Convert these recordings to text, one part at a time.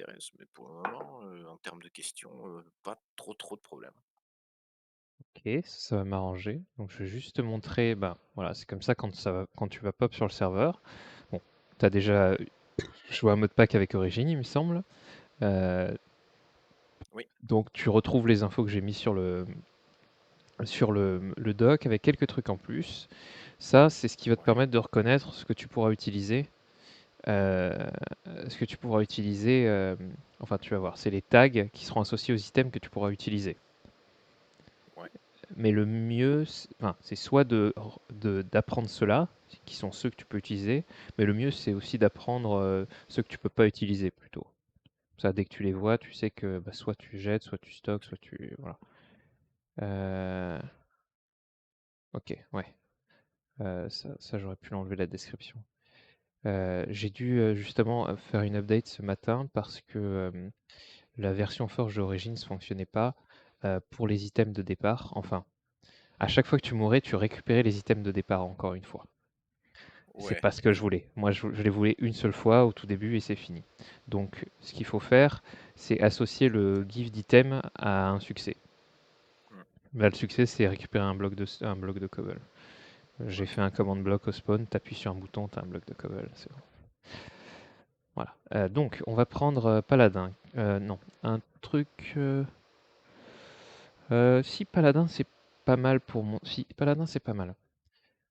m'intéresse, mais pour le moment, en termes de questions, pas trop de problèmes. OK, ça va m'arranger. Donc je vais juste te montrer, ben, voilà, c'est comme ça quand tu vas pop sur le serveur. Bon, tu as déjà joué à mode pack avec Origin, il me semble. Heu, Oui, donc tu retrouves les infos que j'ai mis sur le doc avec quelques trucs en plus. Ça, c'est ce qui va te ouais, permettre de reconnaître ce que tu pourras utiliser. Heu, ce que tu pourras utiliser, enfin tu vas voir, c'est les tags qui seront associés aux items que tu pourras utiliser. ouais, Mais le mieux, enfin, c'est soit d'apprendre ceux-là, qui sont ceux que tu peux utiliser, mais le mieux c'est aussi d'apprendre ceux que tu peux pas utiliser plutôt. Ça, dès que tu les vois, tu sais que bah, soit tu jettes, soit tu stockes, soit tu... Voilà. Euh, ok, ouais. Ça j'aurais pu l'enlever la description. J'ai dû justement faire une update ce matin parce que la version Forge d'Origins ne fonctionnait pas pour les items de départ. Enfin, à chaque fois que tu mourais, tu récupérais les items de départ encore une fois. C'est ouais, pas ce que je voulais. Moi, je les voulais une seule fois au tout début et c'est fini. Donc, ce qu'il faut faire, c'est associer le give d'item à un succès. mmh, Là, le succès, c'est récupérer un bloc de cobble. J'ai fait OK, un command block au spawn, t'appuies sur un bouton, t'as un bloc de cobble, c'est bon. Voilà. Donc, on va prendre paladin. Non, un truc. Si paladin, c'est pas mal pour mon. Si paladin, c'est pas mal.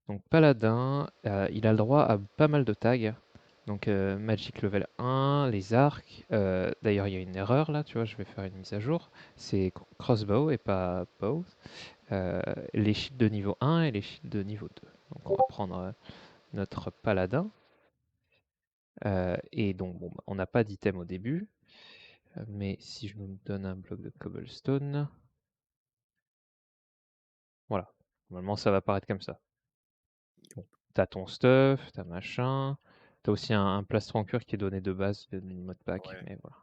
Donc paladin, il a le droit à pas mal de tags. Donc Magic level 1, les arcs. D'ailleurs, il y a une erreur là, tu vois, je vais faire une mise à jour. C'est crossbow et pas bow. Euh, les shields de niveau 1 et les shields de niveau 2. Donc on va prendre notre paladin. Et donc bon, bah, on n'a pas d'item au début. Mais si je me donne un bloc de cobblestone, voilà. Normalement, ça va apparaître comme ça. Bon, t'as ton stuff, t'as machin. T'as aussi un plastron en cuir qui est donné de base de mode pack, ouais, mais voilà.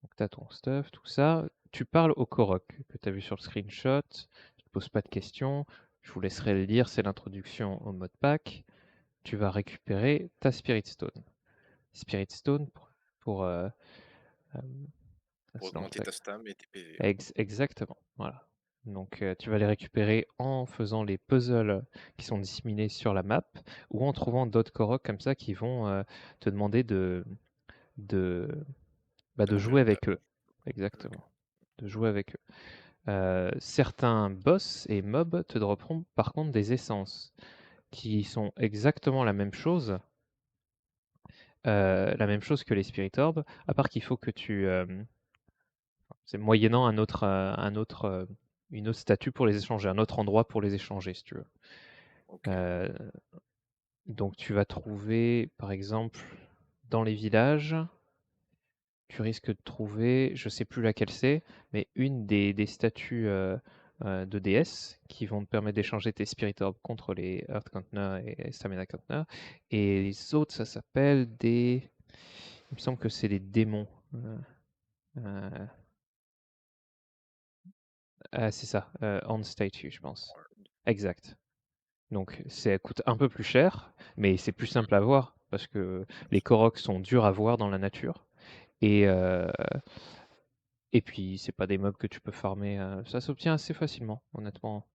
Donc t'as ton stuff, tout ça. Tu parles au Korok que t'as vu sur le screenshot. Je te pose pas de questions. Je vous laisserai le lire, c'est l'introduction au mode pack. Tu vas récupérer ta Spirit Stone. Spirit Stone pour euh, pour c'est dans le augmenter tag. ta stam et tes PV, ouais. Exactement, voilà. Donc tu vas les récupérer en faisant les puzzles qui sont disséminés sur la map ou en trouvant d'autres Korok comme ça qui vont te demander de, de jouer D'a avec eux. OK, Exactement, de jouer avec eux. Certains boss et mobs te dropperont par contre des essences qui sont exactement la même chose que les Spirit Orbs, à part qu'il faut que c'est moyennant une autre statue pour les échanger, un autre endroit pour les échanger, si tu veux. OK, Euh, donc tu vas trouver, par exemple, dans les villages, tu risques de trouver, je sais plus laquelle c'est, mais une des statues de déesses qui vont te permettre d'échanger tes Spirit Orbs contre les Earth Container et Stamina Container. Et les autres, ça s'appelle des... Il me semble que c'est les démons. Euh, c'est ça, On Statue, je pense. Exact. Donc ça coûte un peu plus cher, mais c'est plus mmh, simple à voir parce que les Koroks sont durs à voir dans la nature. Et, euh, et puis c'est pas des mobs que tu peux farmer. Ça s'obtient assez facilement, honnêtement.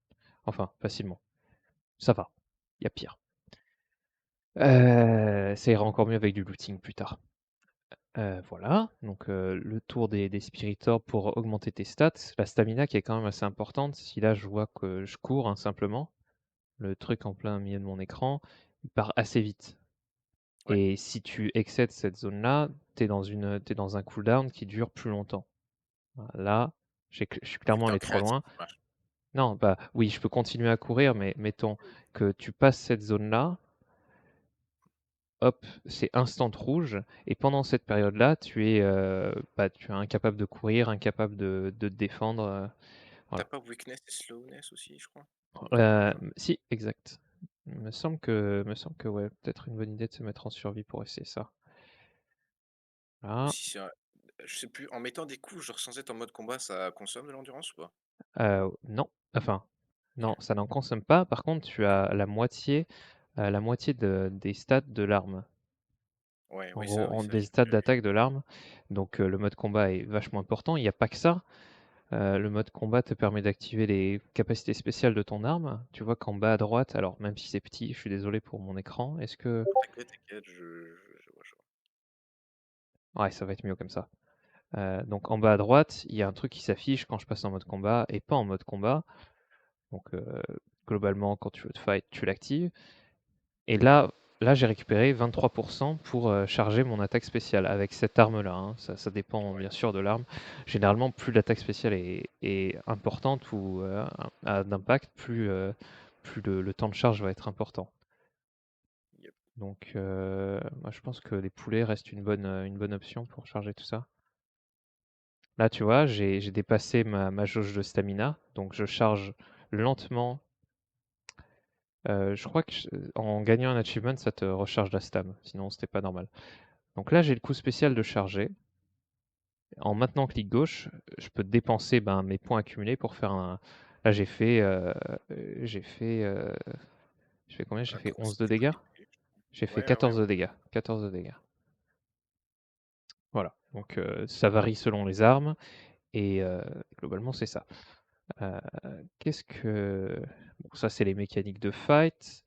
Enfin, facilement. Ça va. Il y a pire. Ça ira encore mieux avec du looting plus tard. Voilà, donc le tour des Spirit Orbs pour augmenter tes stats. La stamina qui est quand même assez importante. Si là je vois que je cours hein, simplement, le truc en plein milieu de mon écran, il part assez vite. ouais. Et si tu excèdes cette zone-là, t'es dans un cooldown qui dure plus longtemps. Voilà, là, je suis Vu que clairement tu es en allé trop créatif, loin. ouais. Non, bah oui, je peux continuer à courir, mais mettons que tu passes cette zone-là, hop, c'est instant rouge, et pendant cette période-là, tu es incapable de courir, incapable de te défendre. Tu Voilà. pas weakness et slowness aussi, je crois? Ou non? Si, exact. Me semble que ouais, peut-être une bonne idée de se mettre en survie pour essayer ça. Ou Là. si c'est un je sais plus, en mettant des couches, genre sans être en mode combat, ça consomme de l'endurance ou pas? Non, enfin, non, OK, ça n'en consomme pas. Par contre, tu OK, as la moitié des stats de l'arme. Ouais, En oui, gros, ça, oui, en ça, des j'ai stades déjà vu. d'attaque de l'arme. Donc le mode combat est vachement important. Il n'y a pas que ça. Le mode combat te permet d'activer les capacités spéciales de ton arme. Tu vois qu'en bas à droite, alors même si c'est petit, je suis désolé pour mon écran. Est-ce que... T'inquiète, t'inquiète, je vois, je vois. Ouais, ça va être mieux comme ça. Donc en bas à droite, il y a un truc qui s'affiche quand je passe en mode combat et pas en mode combat. Donc globalement, quand tu veux te fight, tu l'actives. Et là j'ai récupéré 23% pour charger mon attaque spéciale avec cette arme-là, hein. Ça dépend Ouais, bien sûr de l'arme. Généralement, plus l'attaque spéciale est importante ou a d'impact, plus le temps de charge va être important. yep. Donc moi je pense que les poulets restent une bonne option pour charger tout ça. Là tu vois, j'ai dépassé ma jauge de stamina, donc je charge lentement. Je crois que en gagnant un achievement, ça te recharge la stam, sinon c'était pas normal. Donc là, j'ai le coup spécial de charger. En maintenant clic gauche, je peux dépenser mes points accumulés pour faire un. Là, j'ai fait, euh, j'ai fait combien? J'ai fait Attends, 11 si de tu peux dégâts. cliquer. J'ai fait Ouais, ouais, 14 ouais. de dégâts. 14 de dégâts. Voilà. Donc ça varie selon les armes et globalement c'est ça. Euh, Qu'est-ce que bon, ça c'est les mécaniques de fight.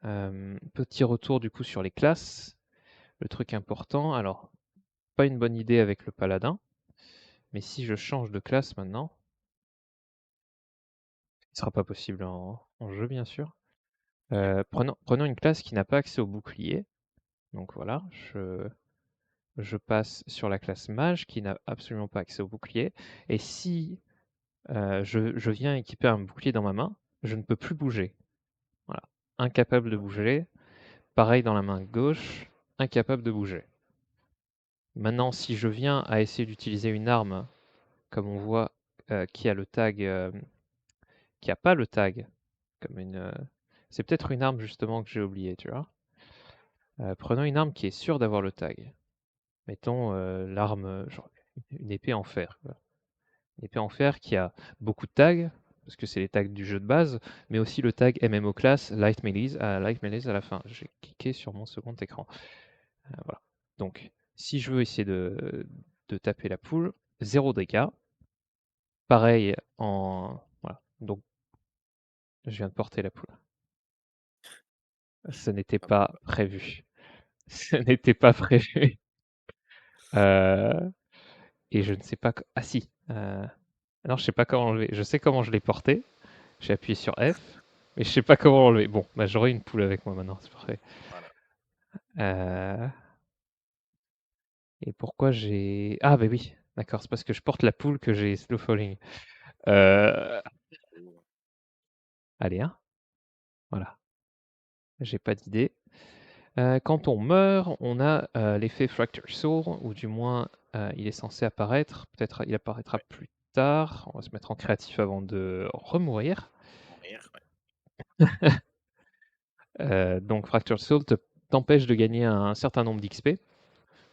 Petit retour du coup sur les classes. Le truc important. Alors pas une bonne idée avec le paladin. Mais si je change de classe maintenant, ce ne sera pas possible en jeu, bien sûr. Yep. Prenons une classe qui n'a pas accès au bouclier. Donc voilà, je passe sur la classe mage qui n'a absolument pas accès au bouclier. Et si je viens équiper un bouclier dans ma main, je ne peux plus bouger. Voilà, incapable de bouger. Pareil dans la main gauche, incapable de bouger. Maintenant, si je viens à essayer d'utiliser une arme, comme on voit, qui a le tag, qui a pas le tag, comme c'est peut-être une arme justement que j'ai oublié, tu vois. Prenons une arme qui est sûre d'avoir le tag. Mettons l'arme, genre une épée en fer, quoi. Une épée en fer qui a beaucoup de tags, parce que c'est les tags du jeu de base, mais aussi le tag MMO class Light Melee à la fin. J'ai cliqué sur mon second écran. Voilà. Donc, si je veux essayer de taper la poule, 0 dégâts. Pareil en. Voilà. Donc, je viens de porter la poule. Ce n'était Pas mal, pas pas prévu. Ce n'était pas prévu. Euh, et je ne sais pas. Ah si. Non, je sais pas comment enlever. Je sais comment je l'ai porté. J'ai appuyé sur F, mais je sais pas comment l'enlever. Bon, bah, j'aurai une poule avec moi maintenant, c'est parfait. mal. Voilà. Euh, Et pourquoi j'ai. Ah, bah oui, d'accord, c'est parce que je porte la poule que j'ai slow falling. Euh, Oh, Allez, hein, voilà. J'ai pas d'idée. Quand on meurt, on a l'effet Fracture Soul, ou du moins il est censé apparaître. Peut-être il apparaîtra ouais. plus tard. On va se mettre en créatif avant de remourir. Mourir, ouais. Donc Fracture Soul t'empêche de gagner un certain nombre d'XP.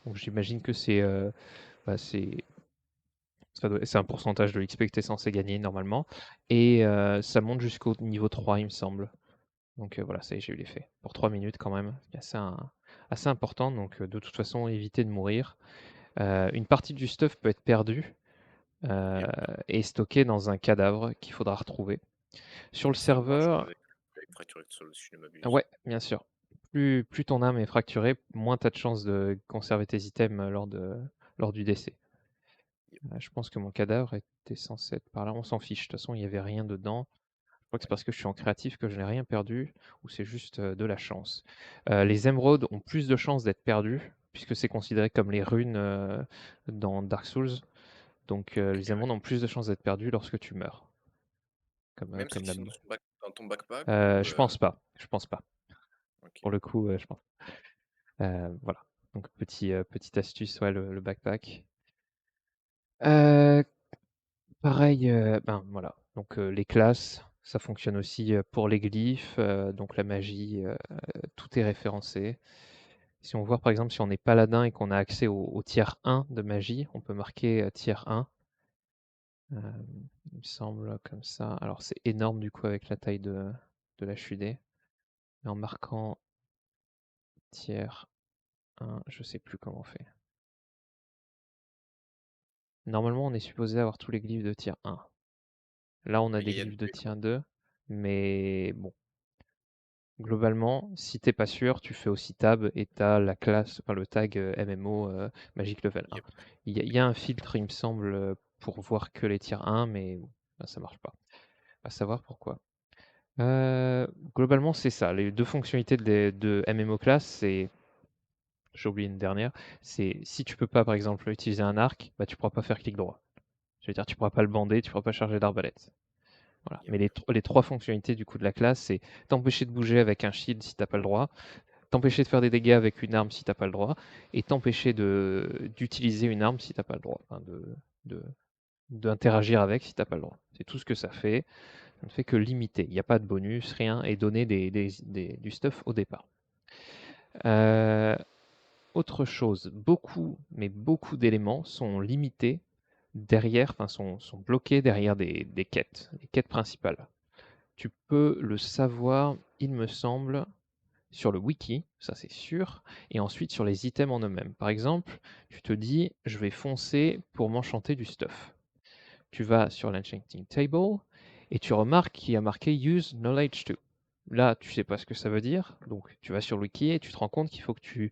Donc j'imagine que bah, c'est un pourcentage de l'XP que tu es censé gagner normalement. Et ça monte jusqu'au niveau 3, il me semble. Donc voilà, ça y est, j'ai eu l'effet. Pour 3 minutes quand même, c'est assez important. Donc de toute façon, évitez de mourir. Une partie du stuff peut être perdue euh, Yep. et stockée dans un cadavre qu'il faudra retrouver. Sur le Ça marche serveur, avec Fractured Soul, si je ne m'abuse. ouais, bien sûr. Plus ton âme est fracturée, moins tu as de chances de conserver tes items lors du décès. Yep. Je pense que mon cadavre était censé être par là. On s'en fiche, de toute façon, il n'y avait rien dedans. Je crois que c'est Ouais. parce que je suis en créatif que je n'ai rien perdu, ou c'est juste de la chance. Les émeraudes ont plus de chances d'être perdues, puisque c'est considéré comme les runes dans Dark Souls. Donc Ok, les ouais. émeraudes ont plus de chances d'être perdues lorsque tu meurs. Même Comme celles qui la... sont dans ton backpack ou Je pense pas. Je pense pas. ok. Pour le coup, je pense. Voilà. Donc petite astuce, ouais, le backpack. Euh, Pareil, ben voilà. Donc les classes, ça fonctionne aussi pour les glyphes, donc la magie, tout est référencé. Si on voit par exemple si on est paladin et qu'on a accès au tiers 1 de magie, on peut marquer tiers 1. Euh, il me semble comme ça. Alors c'est énorme du coup avec la taille de la HUD. Mais en marquant tiers 1, je sais plus comment on fait. Normalement, on est supposé avoir tous les glyphes de tier 1. Là, on a Mais des il y a glyphes de des tier 2, mais bon. Globalement, si t'es pas sûr, tu fais aussi tab et t'as la classe, enfin le tag MMO Magic Level 1. yep, Il y a un filtre, il me semble, pour voir que les tiers 1, mais bon, ça marche pas. À savoir pourquoi. Globalement, c'est ça. Les deux fonctionnalités de MMO class, c'est, j'ai oublié une dernière, c'est si tu peux pas, par exemple, utiliser un arc, bah tu pourras pas faire clic droit. Je veux dire, tu pourras pas le bander, tu pourras pas charger d'arbalète. Voilà. yep, Mais les trois fonctionnalités du coup de la classe, c'est t'empêcher de bouger avec un shield si t'as pas le droit, t'empêcher de faire des dégâts avec une arme si t'as pas le droit, et t'empêcher d'utiliser une arme si t'as pas le droit, enfin de, d'interagir avec si t'as pas le droit. C'est tout ce que ça fait. Ça ne fait que limiter. Il n'y a pas de bonus, rien, et donner du stuff au départ. Euh, Autre chose, beaucoup, mais beaucoup d'éléments sont limités derrière, enfin sont bloqués derrière des quêtes, des quêtes principales. Tu peux le savoir, il me semble, sur le wiki, ça c'est sûr, et ensuite sur les items en eux-mêmes. Par exemple, tu te dis, je vais foncer pour m'enchanter du stuff. Tu vas sur l'enchanting table et tu remarques qu'il y a marqué Use Knowledge to. Là, tu sais pas ce que ça veut dire, donc tu vas sur le wiki et tu te rends compte qu'il faut que tu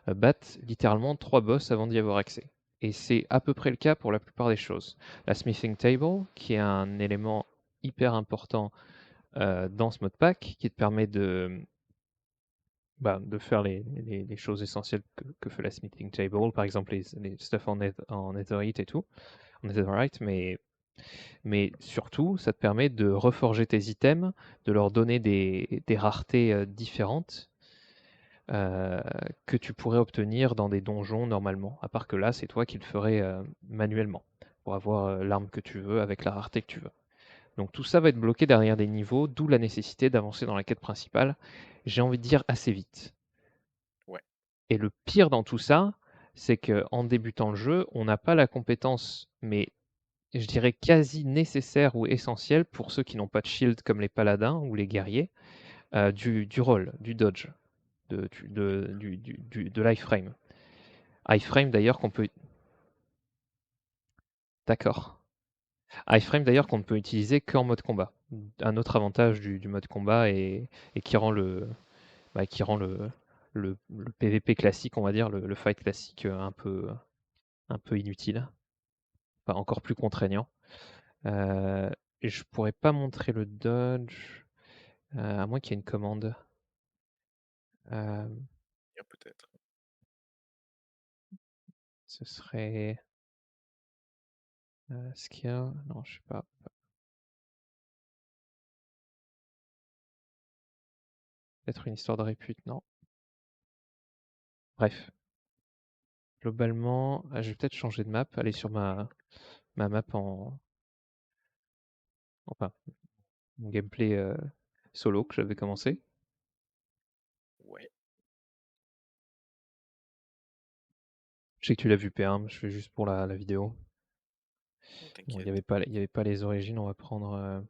battes littéralement 3 boss avant d'y avoir accès. Et c'est à peu près le cas pour la plupart des choses. La smithing table, qui est un élément hyper important dans ce mode pack, qui te permet de faire les choses essentielles que fait la smithing table, par exemple les stuff en netherite et tout, en netherite, mais surtout, ça te permet de reforger tes items, de leur donner des raretés différentes euh, que tu pourrais obtenir dans des donjons normalement. À part que là, c'est toi qui le ferais manuellement pour avoir l'arme que tu veux avec la rareté que tu veux. Donc tout ça va être bloqué derrière des niveaux, d'où la nécessité d'avancer dans la quête principale. J'ai envie de dire assez vite. ouais, Et le pire dans tout ça, c'est que en débutant le jeu, on n'a pas la compétence, mais je dirais quasi nécessaire ou essentiel pour ceux qui n'ont pas de shield comme les paladins ou les guerriers, du roll, du dodge, de l'iframe. Iframe d'ailleurs qu'on peut... D'accord. Iframe d'ailleurs qu'on ne peut utiliser qu'en mode combat. Un autre avantage du mode combat et qui rend qui rend le PVP classique, on va dire, le fight classique un peu inutile, enfin, encore plus contraignant. Et je pourrais pas montrer le dodge. À moins qu'il y ait une commande. Euh, y a peut-être. Ce serait skill. Non, je sais pas. Peut-être une histoire de répute, non. Bref, globalement, je vais peut-être changer de map, aller sur ma map enfin, mon gameplay solo que j'avais commencé. Ouais, Je sais que tu l'as vu P1, je fais juste pour la vidéo. non, Bon, t'inquiète. il y avait pas les origines, on va prendre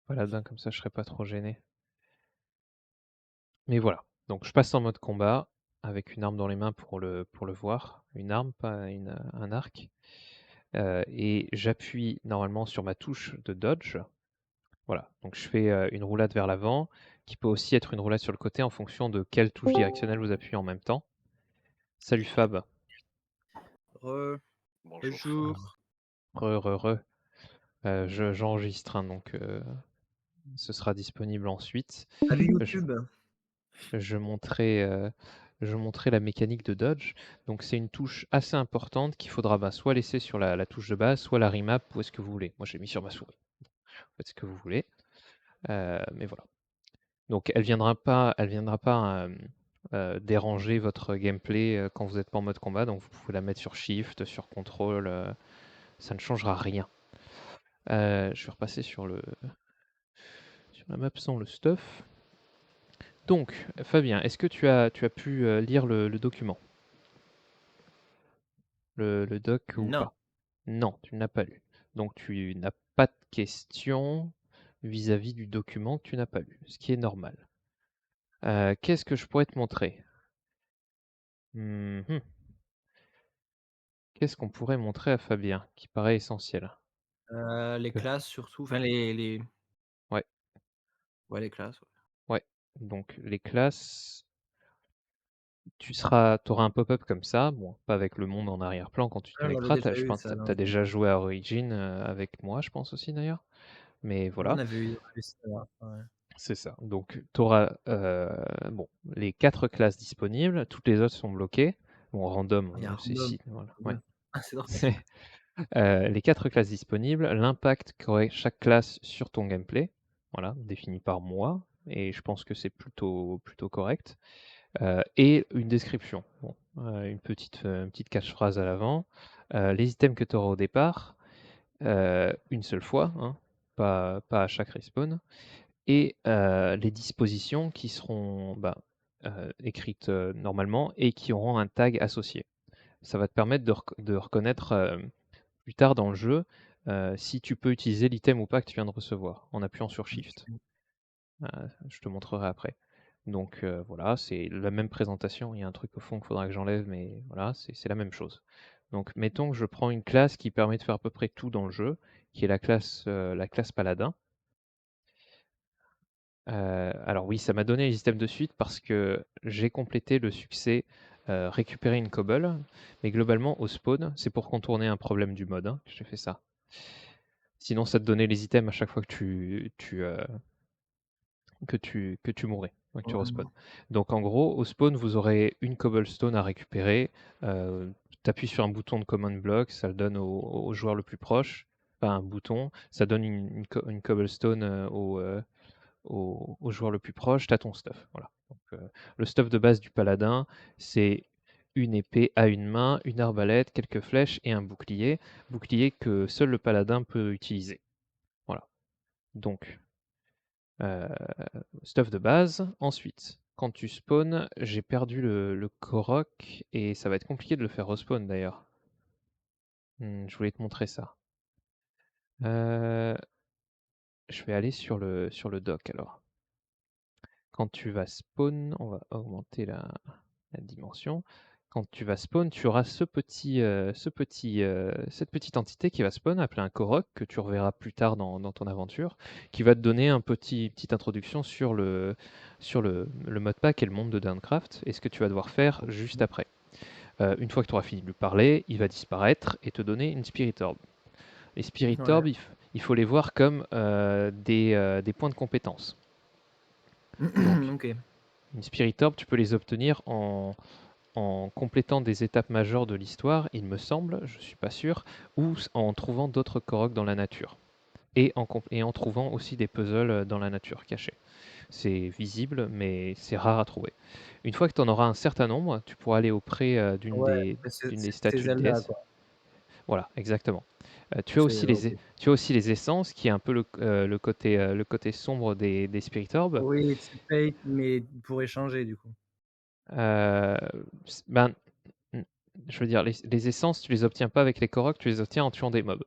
Paladin, comme ça je serai pas trop gêné. Mais voilà, donc je passe en mode combat avec une arme dans les mains pour le voir. Une arme, pas un arc. Et j'appuie normalement sur ma touche de dodge. Voilà, donc je fais une roulade vers l'avant, qui peut aussi être une roulade sur le côté en fonction de quelle touche directionnelle vous appuyez en même temps. Salut Yep. Fab. Re, Bonjour Fab. bonjour. Re, re, re. J'enregistre, hein, donc ce sera disponible ensuite. Allez Je, YouTube. je montrais, je montrais la mécanique de dodge. Donc c'est une touche assez importante qu'il faudra soit laisser sur la touche de base, soit la remap, où est-ce que vous voulez. Moi j'ai mis sur ma souris. Faites ce que vous voulez. Mais voilà. Donc elle viendra pas déranger votre gameplay quand vous n'êtes pas en mode combat. Donc vous pouvez la mettre sur Shift, sur Control, ça ne changera rien. Je vais repasser sur la map sans le stuff. Donc, Fabien, est-ce que tu as pu lire le document, le doc ou Non. pas? Non, tu ne l'as pas lu. Donc tu n'as pas de questions vis-à-vis du document que tu n'as pas lu, ce qui est normal. Qu'est-ce que je pourrais te montrer? Mhm. Qu'est-ce qu'on pourrait montrer à Fabien qui paraît essentiel? Les Que- classes surtout, enfin les Ouais, ouais, les classes, ouais. ouais. Donc les classes, t'auras un pop-up comme ça, bon, pas avec le monde en arrière-plan quand tu te Ouais, on l'avait connecteras. déjà Je eu pense ça que dans t'as déjà joué à Origin avec moi, je pense aussi d'ailleurs. Mais ouais, voilà, on a eu ça, ouais. c'est ça. Donc tu auras bon, les 4 classes disponibles, toutes les autres sont bloquées. Bon, random, Il y a c'est random, si, voilà, trop ouais. bien. Ah, c'est drôle. C'est les 4 classes disponibles, l'impact qu'aurait chaque classe sur ton gameplay, voilà, défini par moi, et je pense que c'est plutôt correct. Et une description, bon, une petite catchphrase à l'avant. Les items que tu auras au départ, une seule fois, hein, pas à chaque respawn, et les dispositions qui seront écrites normalement et qui auront un tag associé. Ça va te permettre de reconnaître plus tard dans le jeu si tu peux utiliser l'item ou pas que tu viens de recevoir en appuyant sur Shift. Je te montrerai après. Donc voilà, c'est la même présentation. Il y a un truc au fond qu'il faudra que j'enlève, mais voilà, c'est la même chose. Donc mettons que je prends une classe qui permet de faire à peu près tout dans le jeu, qui est la classe Paladin. Alors oui, ça m'a donné les items de suite parce que j'ai complété le succès récupérer une cobble, mais globalement au spawn, c'est pour contourner un problème du mode hein, que j'ai fait ça. Sinon, ça te donnait les items à chaque fois que tu mourais, que tu respawns. Ouais, Donc en gros, au spawn, vous aurez une cobblestone à récupérer. Tu appuies sur un bouton de command block, ça le donne au joueur le plus proche. Pas un bouton, ça donne une cobblestone au joueur le plus proche, tu as ton stuff. Voilà. Donc, le stuff de base du paladin, c'est une épée à une main, une arbalète, quelques flèches et un bouclier. Bouclier que seul le paladin peut utiliser. Voilà. Donc, euh, stuff de base. Ensuite, quand tu spawns, j'ai perdu le Korok et ça va être compliqué de le faire respawn d'ailleurs. Je voulais te montrer ça. Je vais aller sur le dock alors. Quand tu vas spawn, on va augmenter la dimension. Quand tu vas spawn, tu auras cette petite entité qui va spawn, appelée un Korok, que tu reverras plus tard dans ton aventure, qui va te donner petite introduction sur le modpack et le monde de Downcraft, et ce que tu vas devoir faire juste après. Une fois que tu auras fini de lui parler, il va disparaître et te donner une Spirit Orb. Les Spirit ouais. Orb, il faut les voir comme des points de compétence. Donc, OK. une Spirit Orb, tu peux les obtenir en complétant des étapes majeures de l'histoire, il me semble, je suis pas sûr, ou en trouvant d'autres Korok dans la nature. Et en trouvant aussi des puzzles dans la nature cachés. C'est visible, mais c'est rare à trouver. Une fois que tu en auras un certain nombre, tu pourras aller auprès Ouais, d'une des c'est statues de Zelda, déesse. quoi. Voilà, exactement. Tu as C'est aussi OK. tu as aussi les essences, qui est un peu le côté sombre des Spirit Orbs. Oui, tu payes, mais pour échanger, du coup. Euh, ben, je veux dire, les essences, tu les obtiens pas avec les Korok, tu les obtiens en tuant des mobs.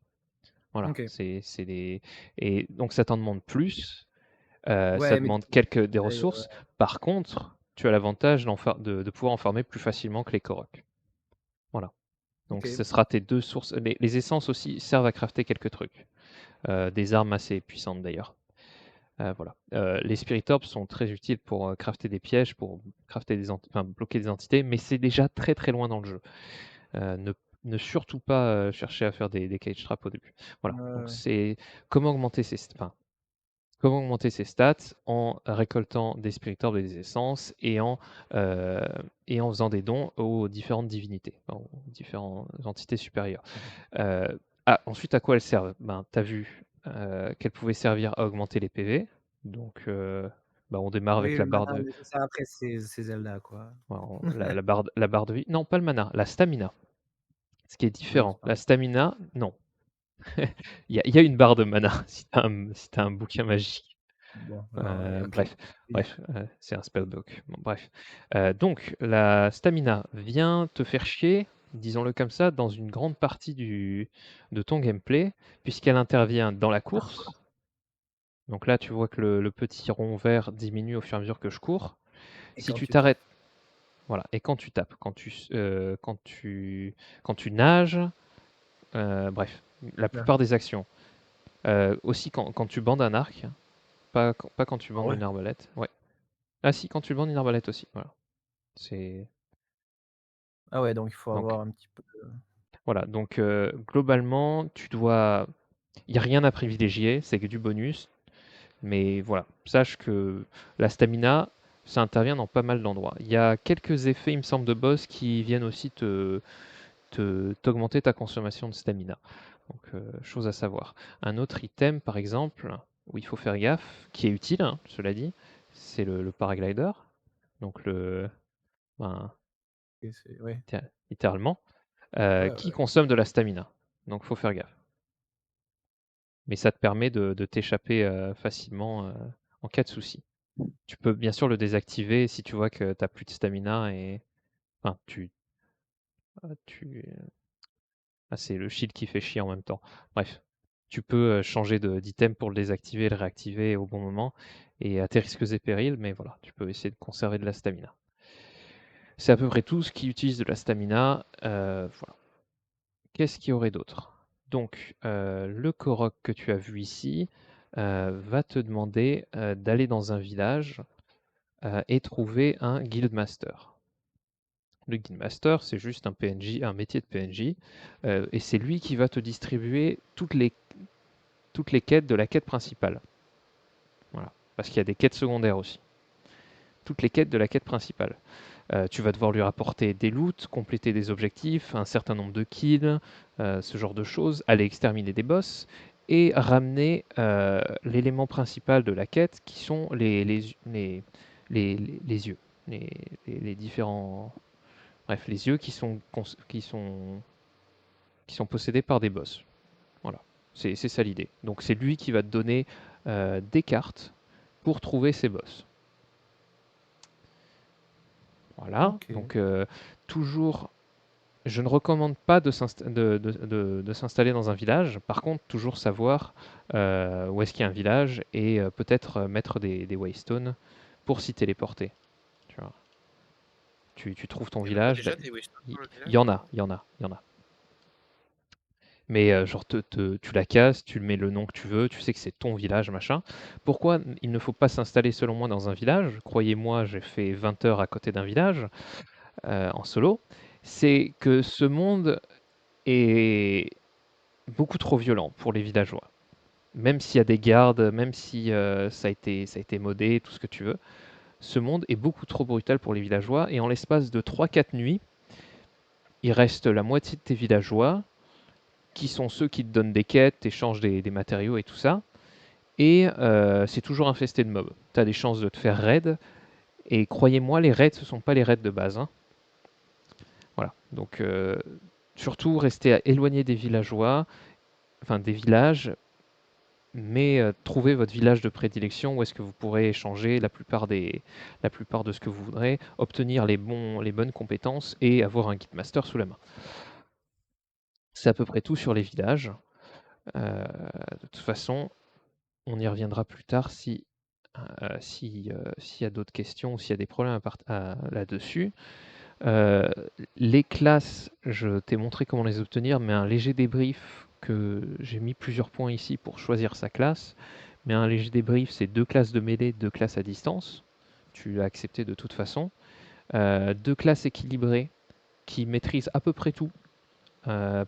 Voilà, OK. c'est des... Et donc ça t'en demande plus, ça Ouais, mais demande des ouais, ressources. Par contre, tu as l'avantage de pouvoir en farmer plus facilement que les Korok. Voilà. Donc OK. ce sera tes deux sources. Les essences aussi servent à crafter quelques trucs. Des armes assez puissantes d'ailleurs. Voilà. Les Spirit Orbs sont très utiles pour crafter des pièges, pour crafter bloquer des entités, mais c'est déjà très très loin dans le jeu. Ne, ne surtout pas chercher à faire des cage traps au début. Voilà. Donc Ouais. c'est comment augmenter comment augmenter ses stats en récoltant des Spirit Orbs et des essences euh, et en faisant des dons aux différentes divinités, aux différentes entités supérieures. Euh, ensuite, à quoi elles servent? Ben, tu as vu qu'elles pouvaient servir à augmenter les PV. Donc, on démarre Oui, avec le la barre mana, de, mais ça, après, c'est Zelda, quoi. voilà, la barre de vie. Non, pas le mana, la stamina. Ce qui est Oui, c'est différent. La pareil. stamina, non. Il y a une barre de mana si t'as un bouquin magique. Bon, alors, ouais, OK. C'est un spellbook. Bon, bref. Donc, la stamina vient te faire chier, disons-le comme ça, dans une grande partie de ton gameplay, puisqu'elle intervient dans la course. Donc là, tu vois que le petit rond vert diminue au fur et à mesure que je cours. Et Si quand tu tu tapes. t'arrêtes, Voilà, et quand tu tapes, quand tu nages, bref, la Ouais. plupart des actions. Aussi quand tu bandes un arc, pas quand tu Ah bandes ouais? une arbalète. Ouais. Ah si, quand tu bandes une arbalète aussi. Voilà. C'est Ah ouais, donc il faut donc avoir un petit peu de voilà. Donc globalement, il y a rien à privilégier, c'est que du bonus. Mais voilà, sache que la stamina, ça intervient dans pas mal d'endroits. Il y a quelques effets, il me semble, de boss qui viennent aussi t'augmenter ta consommation de stamina. Donc, chose à savoir. Un autre item, par exemple, où il faut faire gaffe, qui est utile, hein, cela dit, c'est le paraglider. Donc, ben, et c'est ouais. littéralement, Ouais, qui ouais. consomme de la stamina. Donc, faut faire gaffe. Mais ça te permet de t'échapper facilement en cas de souci. Tu peux bien sûr le désactiver si tu vois que tu n'as plus de stamina et enfin, tu ah, c'est le shield qui fait chier en même temps. Bref, tu peux changer d'item pour le désactiver et le réactiver au bon moment et à tes risques et périls, mais voilà, tu peux essayer de conserver de la stamina. C'est à peu près tout ce qui utilise de la stamina. Voilà. Qu'est-ce qu'il y aurait d'autre? Donc, le Korok que tu as vu ici va te demander d'aller dans un village et trouver un Guildmaster. Le Guildmaster, c'est juste un PNJ, un métier de PNJ, et c'est lui qui va te distribuer toutes les quêtes de la quête principale. Voilà. Parce qu'il y a des quêtes secondaires aussi. Toutes les quêtes de la quête principale. Tu vas devoir lui rapporter des loots, compléter des objectifs, un certain nombre de kills, ce genre de choses, aller exterminer des boss et ramener l'élément principal de la quête qui sont les yeux. Les différents. Bref, les yeux qui sont possédés par des boss. Voilà, c'est ça l'idée. Donc c'est lui qui va te donner des cartes pour trouver ces boss. Voilà, OK. donc toujours, je ne recommande pas de s'installer dans un village. Par contre, toujours savoir où est-ce qu'il y a un village et peut-être mettre des waystones pour s'y téléporter. Tu vois. Tu trouves ton Il y en avait village, déjà des Waystones il dans le y village? en a, il y en a, il y en a. Mais genre, tu la casses, tu mets le nom que tu veux, tu sais que c'est ton village, machin. Pourquoi il ne faut pas s'installer, selon moi, dans un village? Croyez-moi, j'ai fait 20 heures à côté d'un village en solo. C'est que ce monde est beaucoup trop violent pour les villageois. Même s'il y a des gardes, même si ça a été modé, tout ce que tu veux, ce monde est beaucoup trop brutal pour les villageois. Et en l'espace de 3-4 nuits, il reste la moitié de tes villageois, qui sont ceux qui te donnent des quêtes, échangent des matériaux et tout ça. Et c'est toujours infesté de mobs. Tu as des chances de te faire raid. Et croyez-moi, les raids, ce ne sont pas les raids de base, hein. Voilà. Donc, surtout, restez éloigné des villageois, enfin des villages, mais trouvez votre village de prédilection où est-ce que vous pourrez échanger la plupart de ce que vous voudrez, obtenir les bonnes compétences et avoir un guildmaster sous la main. C'est à peu près tout sur les villages. De toute façon, on y reviendra plus tard s'il y a d'autres questions ou s'il y a des problèmes là-dessus. Les classes, je t'ai montré comment les obtenir, mais un léger débrief que j'ai mis plusieurs points ici pour choisir sa classe. Mais un léger débrief, c'est 2 classes de mêlée, 2 classes à distance. Tu l'as accepté de toute façon. 2 classes équilibrées qui maîtrisent à peu près tout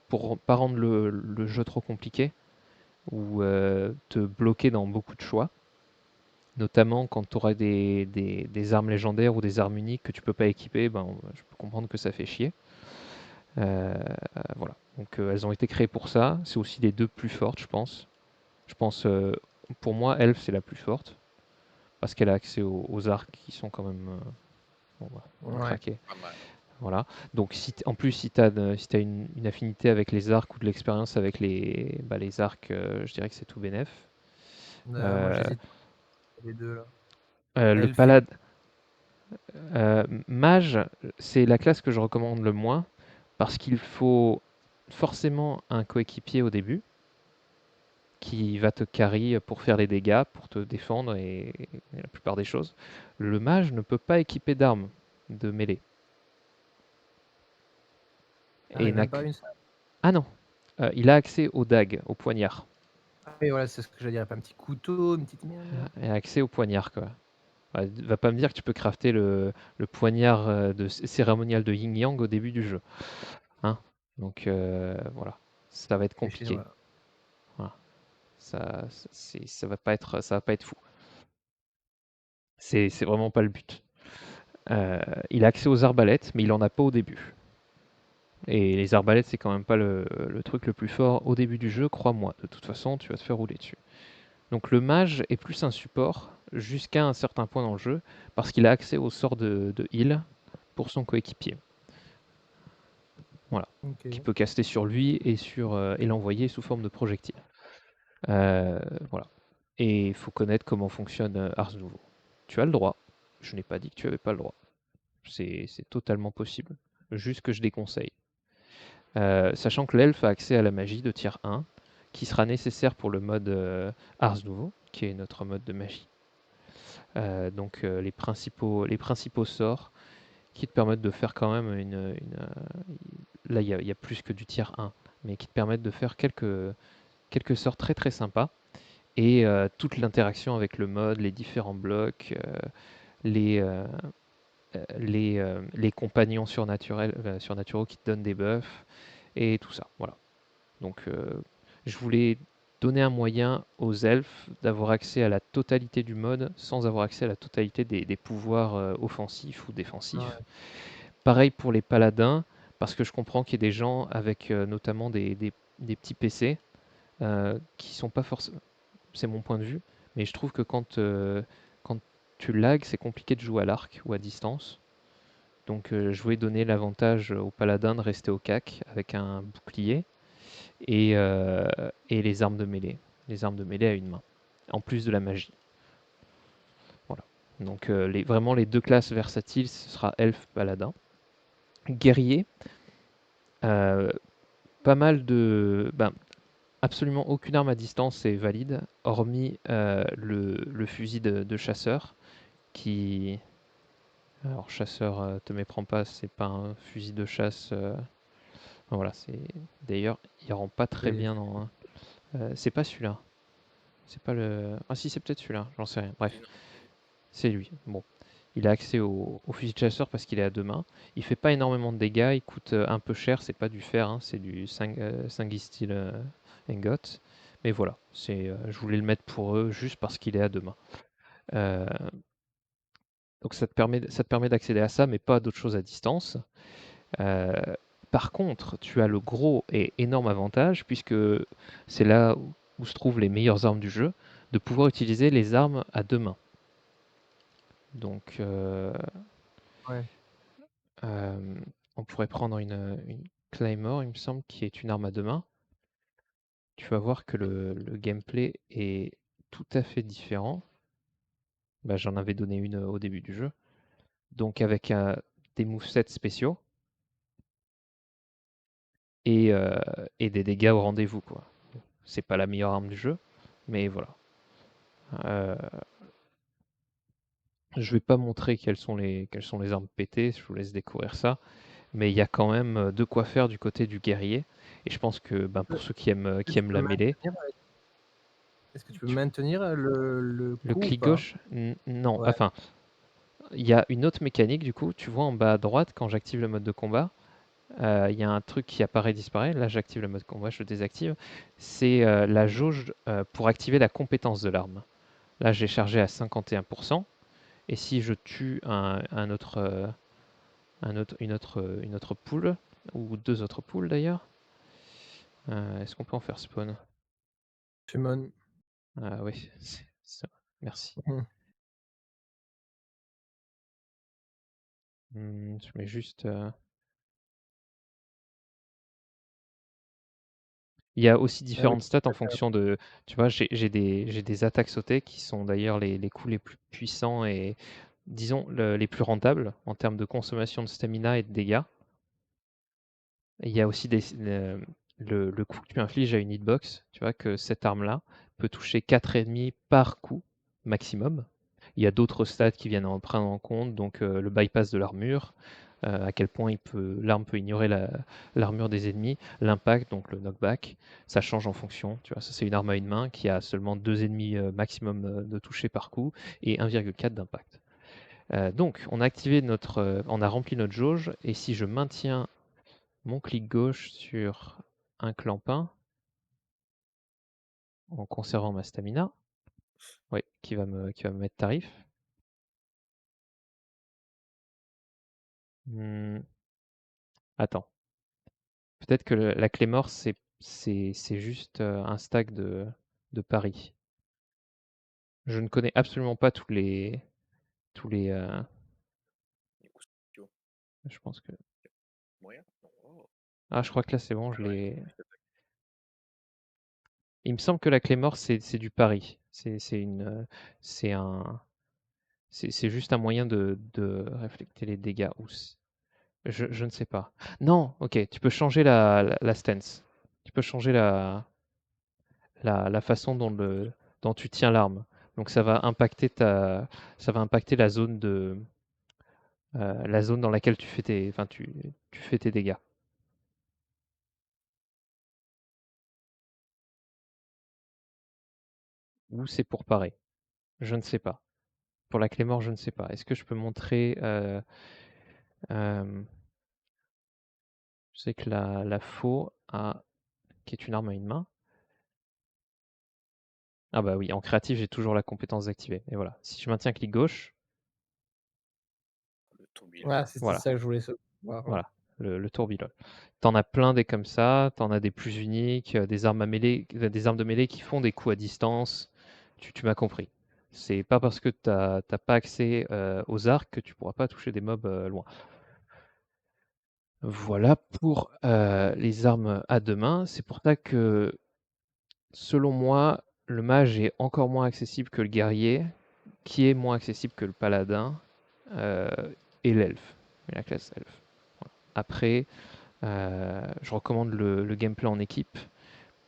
pour pas rendre le jeu trop compliqué ou te bloquer dans beaucoup de choix. Notamment quand tu auras des armes légendaires ou des armes uniques que tu peux pas équiper, ben, je peux comprendre que ça fait chier. Euh, voilà. Donc elles ont été créées pour ça. C'est aussi les 2 plus fortes, je pense. Je pense, pour moi, Elf, c'est la plus forte. Parce qu'elle a accès aux arcs qui sont quand même bon, bah, on va Ouais. craquer. Pas mal. Voilà. Donc en plus, si tu as, une affinité avec les arcs ou de l'expérience avec les arcs, je dirais que c'est tout bénef. Moi Euh, j'hésite entre les 2 là. le Elfe et palade, mage, c'est la classe que je recommande le moins parce qu'il faut forcément un coéquipier au début qui va te carry pour faire les dégâts, pour te défendre et la plupart des choses. Le mage ne peut pas équiper d'armes de mêlée. Ah, Et et n'a même que... pas une seule? Ah non, il a accès aux dagues, au poignard. Ah oui, voilà, c'est ce que j'allais dire, pas un petit couteau, une petite merde. Il a accès au poignard, quoi. Ouais, va pas me dire que tu peux crafter le poignard cérémonial de Yin Yang au début du jeu. Hein. Donc voilà, ça va être Les compliqué. Chinois. Voilà. Ça va pas être fou. C'est vraiment pas le but. Il a accès aux arbalètes, mais il en a pas au début. Et les arbalètes, c'est quand même pas le truc le plus fort au début du jeu, crois-moi. De toute façon, tu vas te faire rouler dessus. Donc le mage est plus un support jusqu'à un certain point dans le jeu, parce qu'il a accès au sort de heal pour son coéquipier. Voilà. Ok. Qui peut caster sur lui et l'envoyer sous forme de projectile. Voilà. Et il faut connaître comment fonctionne Ars Nouveau. Tu as le droit. Je n'ai pas dit que tu n'avais pas le droit. C'est totalement possible. Juste que je déconseille. Sachant que l'elfe a accès à la magie de tier 1, qui sera nécessaire pour le mode Ars Nouveau, qui est notre mode de magie. Donc les principaux sorts qui te permettent de faire quand même là, il y a plus que du tier 1, mais qui te permettent de faire quelques sorts très très sympas. Et toute l'interaction avec le mode, les différents blocs, les, euh, les compagnons surnaturaux qui te donnent des buffs, et tout ça. Voilà. Donc je voulais donner un moyen aux elfes d'avoir accès à la totalité du mode sans avoir accès à la totalité des pouvoirs offensifs ou défensifs. Ouais. Pareil pour les paladins, parce que je comprends qu'il y ait des gens avec notamment des petits PC qui sont pas forcément... C'est mon point de vue, mais je trouve que quand tu lags, c'est compliqué de jouer à l'arc ou à distance. Donc je voulais donner l'avantage aux paladins de rester au cac avec un bouclier et, et les armes de mêlée. Les armes de mêlée à une main, en plus de la magie. Voilà. Donc vraiment les deux classes versatiles, ce sera elfe, paladin. Guerrier, euh, pas mal de... Ben, absolument aucune arme à distance est valide, hormis le fusil de chasseur, qui... Alors chasseur, te méprends pas, c'est pas un fusil de chasse. Voilà, c'est... D'ailleurs, il rend pas très Oui, bien dans... c'est pas celui-là. C'est pas le... Ah si, c'est peut-être celui-là, j'en sais rien. Bref, Et non. c'est lui. Bon. Il a accès au fusil de chasseur parce qu'il est à deux mains. Il fait pas énormément de dégâts, il coûte un peu cher, c'est pas du fer, hein, c'est du Steel Ingot. Mais voilà, je voulais le mettre pour eux juste parce qu'il est à deux mains. Euh, donc ça te permet d'accéder à ça, mais pas à d'autres choses à distance. Euh, Par contre, tu as le gros et énorme avantage, puisque c'est là où se trouvent les meilleures armes du jeu, de pouvoir utiliser les armes à deux mains. Donc, ouais. Euh, on pourrait prendre une Claymore, il me semble, qui est une arme à deux mains. Tu vas voir que le gameplay est tout à fait différent. Bah, j'en avais donné une au début du jeu. Donc avec des movesets spéciaux et, euh, et des dégâts au rendez-vous, quoi. C'est pas la meilleure arme du jeu, mais voilà. Euh, je vais pas montrer quelles sont les armes pétées, je vous laisse découvrir ça. Mais il y a quand même de quoi faire du côté du guerrier. Et je pense que ben, pour ceux Est-ce qui que tu aiment peux la mêlée, maintenir, est-ce que tu peux tu- maintenir le le coup ou clic pas? gauche, non. Ouais. Enfin, il y a une autre mécanique du coup. Tu vois en bas à droite, quand j'active le mode de combat, il y a un truc qui apparaît, disparaît. Là, j'active le mode combat, je le désactive. C'est la jauge pour activer la compétence de l'arme. Là, j'ai chargé à 51%. Et si je tue une autre poule, ou deux autres poules d'ailleurs, est-ce qu'on peut en faire spawn? Shimon. Ah oui, merci. Mmh. Je mets juste. Il y a aussi Ah oui, différentes stats en tout à fait. fonction de. Tu vois, j'ai des attaques sautées qui sont d'ailleurs les coups les plus puissants et, disons, les plus rentables en termes de consommation de stamina et de dégâts. Il y a aussi le coup que tu infliges à une hitbox. Tu vois que cette arme-là peut toucher 4 ennemis par coup maximum. Il y a d'autres stats qui viennent en prendre en compte, donc le bypass de l'armure, à quel point l'arme peut ignorer l'armure des ennemis, l'impact, donc le knockback, ça change en fonction. Tu vois, ça c'est une arme à une main qui a seulement 2 ennemis maximum de toucher par coup et 1,4 d'impact. Donc on a rempli notre jauge et si je maintiens mon clic gauche sur un clampin en conservant ma stamina, oui, qui va me mettre tarif. Attends. Peut-être que la clé mort, c'est juste un stack de paris. Je ne connais absolument pas tous les. Du coup, c'est Je pense que. moyen. Oh, Ah, je crois que là c'est bon, pas je mal. l'ai. Il me semble que la clé mort, c'est du pari. C'est un, c'est juste un moyen de réflecter les dégâts. Je ne sais pas. Non, ok, tu peux changer la stance. Tu peux changer la façon dont tu tiens l'arme. Donc ça va impacter la zone dans laquelle enfin, tu fais tes dégâts. Ou c'est pour parer. Je ne sais pas. Pour la clé mort, je ne sais pas. Est-ce que je peux montrer je sais que la faux qui est une arme à une main. Ah bah oui, en créatif, j'ai toujours la compétence activée. Et voilà. Si je maintiens clic gauche, Le tourbillon. Ouais, c'était voilà. ça que je voulais savoir, ouais. Voilà, le tourbillon. T'en as plein des comme ça, t'en as des plus uniques, des armes à mêlée, des armes de mêlée qui font des coups à distance. Tu m'as compris. C'est pas parce que t'as pas accès aux arcs que tu pourras pas toucher des mobs loin. Voilà pour les armes à deux mains. C'est pour ça que, selon moi, le mage est encore moins accessible que le guerrier, qui est moins accessible que le paladin euh, et l'elfe, et la classe elfe. Voilà. Après, je recommande le gameplay en équipe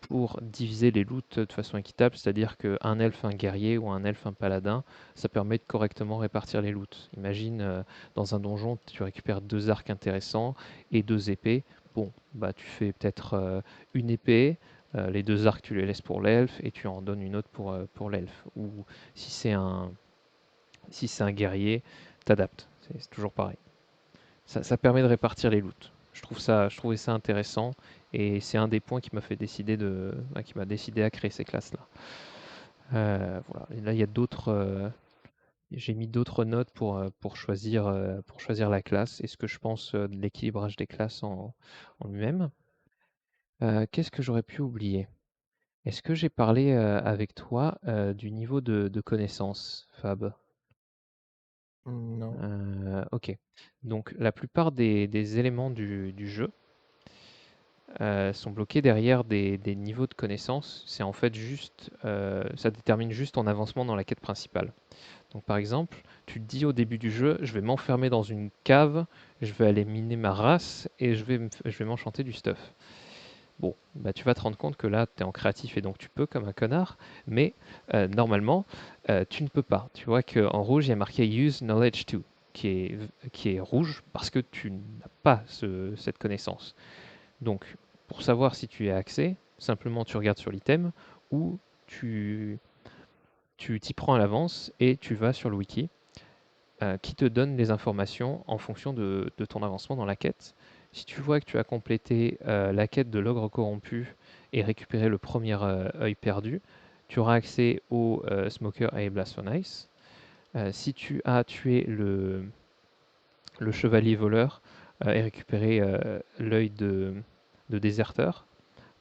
pour diviser les loots de façon équitable, c'est-à-dire qu'un elfe, un guerrier ou un elfe, un paladin, ça permet de correctement répartir les loots. Imagine, dans un donjon, tu récupères 2 arcs intéressants et 2 épées. Bon, bah tu fais peut-être une épée, les 2 arcs tu les laisses pour l'elfe et tu en donnes une autre pour l'elfe. Ou si c'est un guerrier, t'adaptes. C'est toujours pareil. Ça permet de répartir les loots. Je trouvais ça intéressant et c'est un des points qui m'a fait décider qui m'a décidé à créer ces classes-là. Voilà. Et là, il y a j'ai mis d'autres notes pour choisir la classe et ce que je pense de l'équilibrage des classes en lui-même. Qu'est-ce que j'aurais pu oublier? Est-ce que j'ai parlé avec toi du niveau de connaissance, Fab? Non. Ok. Donc, la plupart des éléments du jeu sont bloqués derrière des niveaux de connaissances. C'est en fait juste, ça détermine juste ton avancement dans la quête principale. Donc par exemple, tu te dis au début du jeu, je vais m'enfermer dans une cave, je vais aller miner ma race et je vais m'enchanter du stuff. Bon, bah tu vas te rendre compte que là, tu es en créatif et donc tu peux comme un connard, mais normalement, tu ne peux pas. Tu vois qu'en rouge, il y a marqué Use Knowledge to, qui est rouge parce que tu n'as pas cette connaissance. Donc, pour savoir si tu y as accès, simplement tu regardes sur l'item ou tu tu t'y prends à l'avance et tu vas sur le wiki qui te donne les informations en fonction de ton avancement dans la quête. Si tu vois que tu as complété la quête de l'ogre corrompu et récupéré le premier œil perdu, tu auras accès au Smoker et Blast Furnace. Si tu as tué le chevalier voleur et récupéré l'œil de déserteur,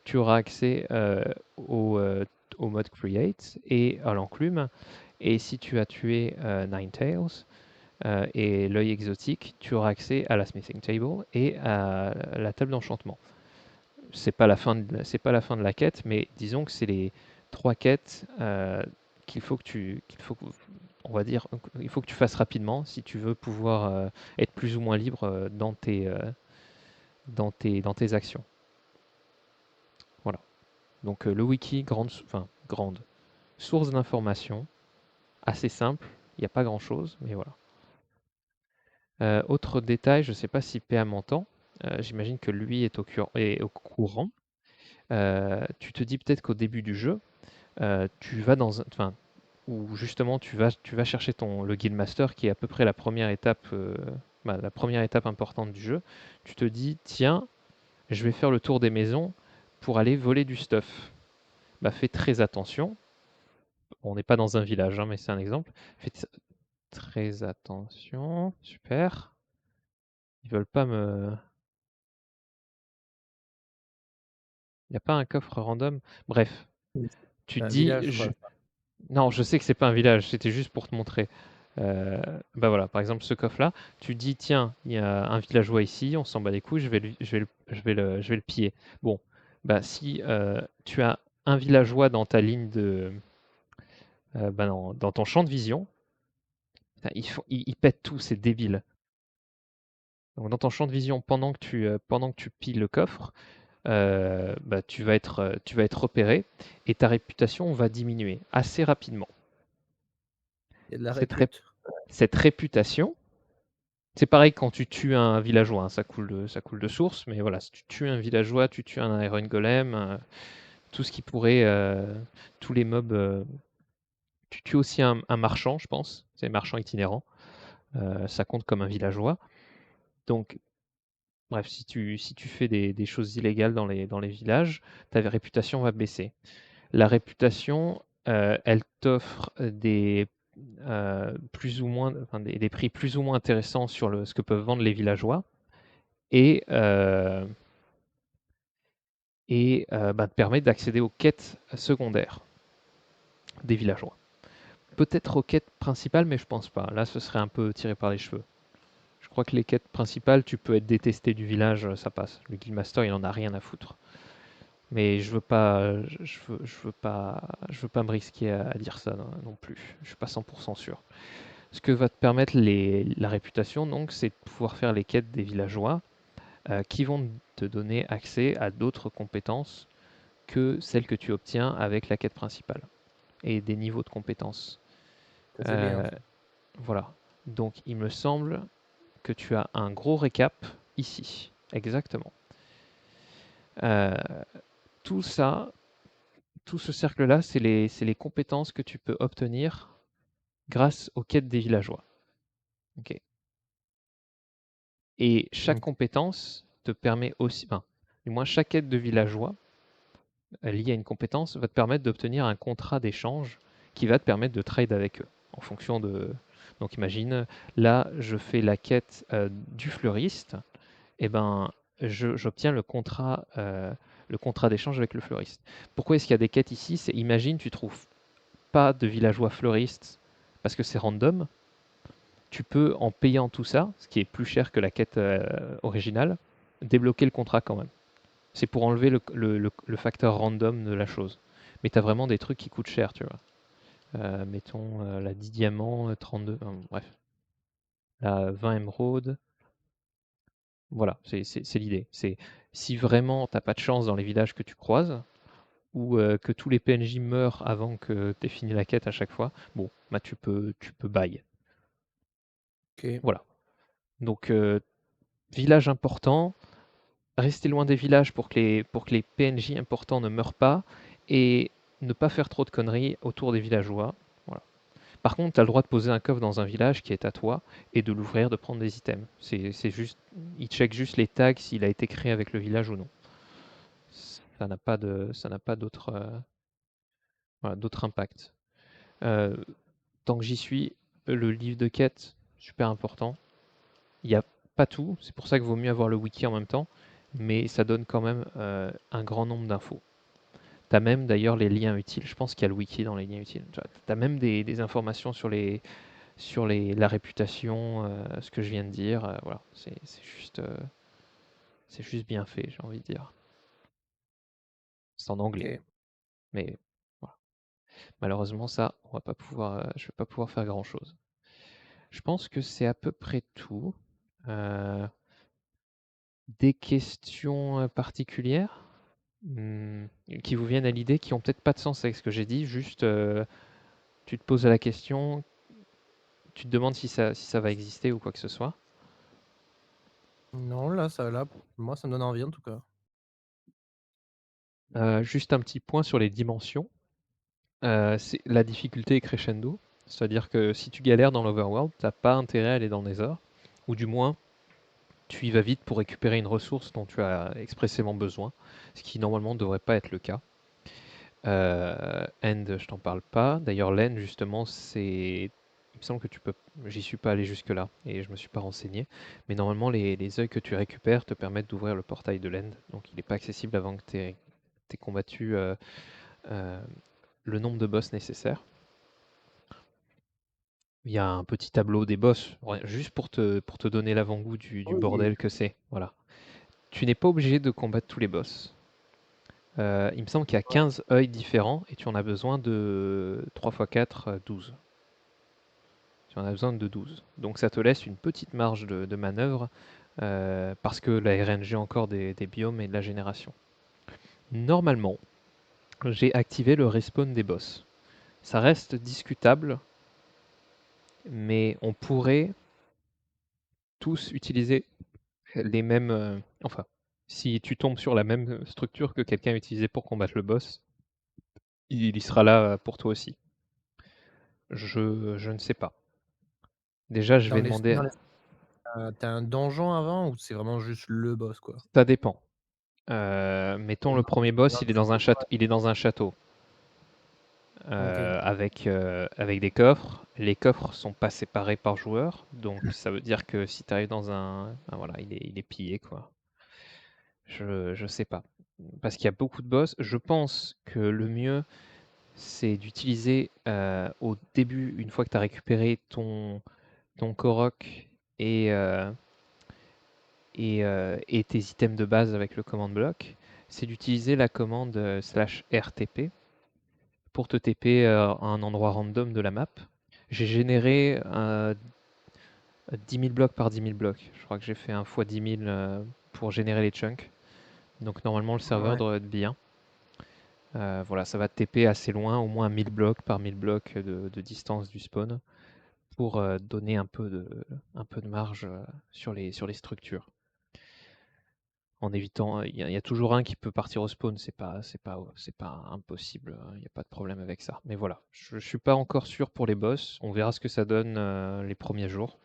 tu auras accès au mode Create et à l'enclume. Et si tu as tué Ninetales et l'œil exotique, tu auras accès à la Smithing Table et à la table d'enchantement. C'est pas la fin de la quête, mais disons que c'est les 3 quêtes on va dire, il faut que tu fasses rapidement si tu veux pouvoir être plus ou moins libre dans tes actions. Voilà. Donc le wiki, grande source d'information, assez simple, il n'y a pas grand-chose, mais voilà. Autre détail, je ne sais pas si PA m'entend. J'imagine que lui est au courant. Tu te dis peut-être qu'au début du jeu, tu vas enfin, où justement tu vas chercher le Guildmaster qui est à peu près la première étape, la première étape importante du jeu. Tu te dis, tiens, je vais faire le tour des maisons pour aller voler du stuff. Bah, fais très attention. On n'est pas dans un village, hein, mais c'est un exemple. Fais très attention. Super. Ils veulent pas me. Il n'y a pas un coffre random. Bref, Oui, tu c'est te un dis, village, je crois. non, je sais que c'est pas un village, c'était juste pour te montrer. Bah voilà, par exemple ce coffre-là, tu dis tiens, il y a un villageois ici, on s'en bat les couilles, je vais le piller. Bon, bah si tu as un villageois dans ta ligne de, bah dans ton champ de vision, putain, ils pètent tout, c'est débile. Donc dans ton champ de vision, pendant que tu pilles le coffre, bah, tu vas être repéré et ta réputation va diminuer assez rapidement. Il y a de la Cette, rép- répute. cette réputation, c'est pareil quand tu tues un villageois, hein, ça coule de source, mais voilà, si tu tues un villageois, tu tues un Iron Golem, tout ce qui pourrait, tous les mobs, tu tues aussi un marchand, je pense, c'est un marchand itinérant, ça compte comme un villageois. Donc, bref, si tu fais des choses illégales dans les villages, ta réputation va baisser. La réputation, elle t'offre plus ou moins, enfin, des prix plus ou moins intéressants sur ce que peuvent vendre les villageois et, bah, te permet d'accéder aux quêtes secondaires des villageois. Peut-être aux quêtes principales, mais je pense pas. Là, ce serait un peu tiré par les cheveux. Je crois que les quêtes principales, tu peux être détesté du village, ça passe. Le Guildmaster, il en a rien à foutre. Mais je veux pas me risquer à dire ça non plus. Je suis pas 100% sûr. Ce que va te permettre la réputation, donc, c'est de pouvoir faire les quêtes des villageois qui vont te donner accès à d'autres compétences que celles que tu obtiens avec la quête principale et des niveaux de compétences. Ça, c'est bien. Euh, voilà. Donc, il me semble que tu as un gros récap ici. Exactement. Euh, tout ça, tout ce cercle-là, c'est les compétences que tu peux obtenir grâce aux quêtes des villageois. Ok. Et chaque Ok. compétence te permet aussi, enfin, du moins chaque quête de villageois liée à une compétence va te permettre d'obtenir un contrat d'échange qui va te permettre de trade avec eux en fonction de. Donc imagine, là je fais la quête du fleuriste, et ben j'obtiens le contrat d'échange avec le fleuriste. Pourquoi est-ce qu'il y a des quêtes ici? C'est imagine tu trouves pas de villageois fleuristes parce que c'est random. Tu peux, en payant tout ça, ce qui est plus cher que la quête originale, débloquer le contrat quand même. C'est pour enlever le facteur random de la chose. Mais tu as vraiment des trucs qui coûtent cher, tu vois. Mettons la 10 diamants, 32, bref. La 20 émeraudes. Voilà, c'est l'idée. C'est si vraiment t'as pas de chance dans les villages que tu croises, ou que tous les PNJ meurent avant que tu aies fini la quête à chaque fois, bon, bah tu peux buy. Ok. Voilà. Donc, village important, rester loin des villages pour que les PNJ importants ne meurent pas et ne pas faire trop de conneries autour des villageois. Voilà. Par contre, tu as le droit de poser un coffre dans un village qui est à toi et de l'ouvrir, de prendre des items. C'est juste, il check juste les tags s'il a été créé avec le village ou non. Ça n'a pas d'autre voilà, d'autre impact. Euh, Tant que j'y suis, le livre de quête, super important. Il n'y a pas tout, c'est pour ça qu'il vaut mieux avoir le wiki en même temps, mais ça donne quand même un grand nombre d'infos. Tu as même d'ailleurs les liens utiles, je pense qu'il y a le wiki dans les liens utiles. Tu as même des informations sur la réputation, ce que je viens de dire. Voilà, c'est juste bien fait, j'ai envie de dire. C'est en anglais, Ok. mais voilà. Malheureusement, ça, je vais pas pouvoir faire grand-chose. Je pense que c'est à peu près tout. Euh, des questions particulières qui vous viennent à l'idée, qui ont peut-être pas de sens avec ce que j'ai dit, juste tu te poses la question, tu te demandes si ça va exister ou quoi que ce soit. Non, là, moi, ça me donne envie en tout cas. Juste un petit point sur les dimensions. C'est la difficulté est crescendo, c'est-à-dire que si tu galères dans l'overworld, t'as pas intérêt à aller dans le Nether, ou du moins tu y vas vite pour récupérer une ressource dont tu as expressément besoin, ce qui normalement ne devrait pas être le cas. End, je t'en parle pas. D'ailleurs, l'End, justement, c'est. Il me semble que tu peux. J'y suis pas allé jusque-là et je me suis pas renseigné. Mais normalement, les œils que tu récupères te permettent d'ouvrir le portail de l'End. Donc, il n'est pas accessible avant que tu aies combattu euh, le nombre de boss nécessaires. Il y a un petit tableau des boss, ouais, juste pour te donner l'avant-goût du Oui. bordel que c'est. Voilà. Tu n'es pas obligé de combattre tous les boss. Il me semble qu'il y a Ouais. 15 œils différents et tu en as besoin de 3 x 4, 12. Tu en as besoin de 12. Donc ça te laisse une petite marge de manœuvre parce que la RNG a encore des biomes et de la génération. Normalement, j'ai activé le respawn des boss. Ça reste discutable, mais on pourrait tous utiliser les mêmes. Enfin, si tu tombes sur la même structure que quelqu'un a utilisée pour combattre le boss, il y sera là pour toi aussi. Je ne sais pas. Déjà, je Dans vais les demander. tu un donjon avant ou c'est vraiment juste le boss, quoi? Ça dépend. Mettons le premier boss, Non, il est dans un château. Il est dans un château OK. avec des coffres. Les coffres sont pas séparés par joueur, donc ça veut dire que si tu arrives dans un, ah, voilà, il est pillé quoi. Je sais pas, parce qu'il y a beaucoup de boss. Je pense que le mieux c'est d'utiliser au début, une fois que tu as récupéré ton Korok et, euh, et tes items de base avec le command block, c'est d'utiliser la commande /RTP pour te TP à un endroit random de la map. J'ai généré 10 000 blocs par 10 000 blocs. Je crois que j'ai fait un x 10 000 pour générer les chunks. Donc normalement le serveur Ouais. devrait être bien. Voilà, ça va te TP assez loin, au moins 1000 blocs par 1000 blocs de distance du spawn pour donner un peu de marge sur les structures. En évitant, il y a toujours un qui peut partir au spawn, c'est pas impossible, il n'y a pas de problème avec ça. Mais voilà, je suis pas encore sûr pour les boss, on verra ce que ça donne les premiers jours.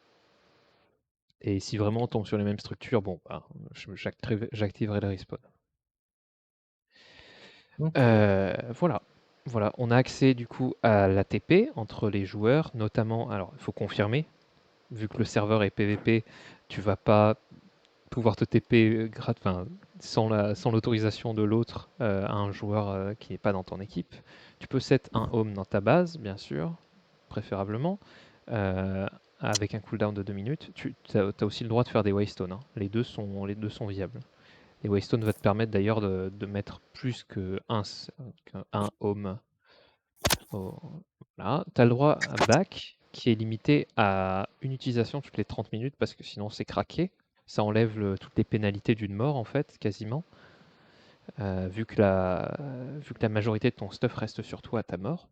Et si vraiment on tombe sur les mêmes structures, bon, bah, j'activerai le respawn. OK. Voilà. Voilà, on a accès du coup à l'ATP entre les joueurs, notamment, alors il faut confirmer, vu que le serveur est PVP, tu vas pas pouvoir te TP enfin, sans l'autorisation de l'autre à un joueur qui n'est pas dans ton équipe. Tu peux set un home dans ta base, bien sûr, préférablement, euh, avec un cooldown de 2 minutes. Tu as aussi le droit de faire des waystones, hein. Les deux sont viables. Les waystones vont te permettre d'ailleurs de mettre plus qu'un home. Voilà. Tu as le droit à back qui est limité à une utilisation toutes les 30 minutes parce que sinon c'est craqué. Ça enlève toutes les pénalités d'une mort en fait, quasiment, vu que la majorité de ton stuff reste sur toi à ta mort.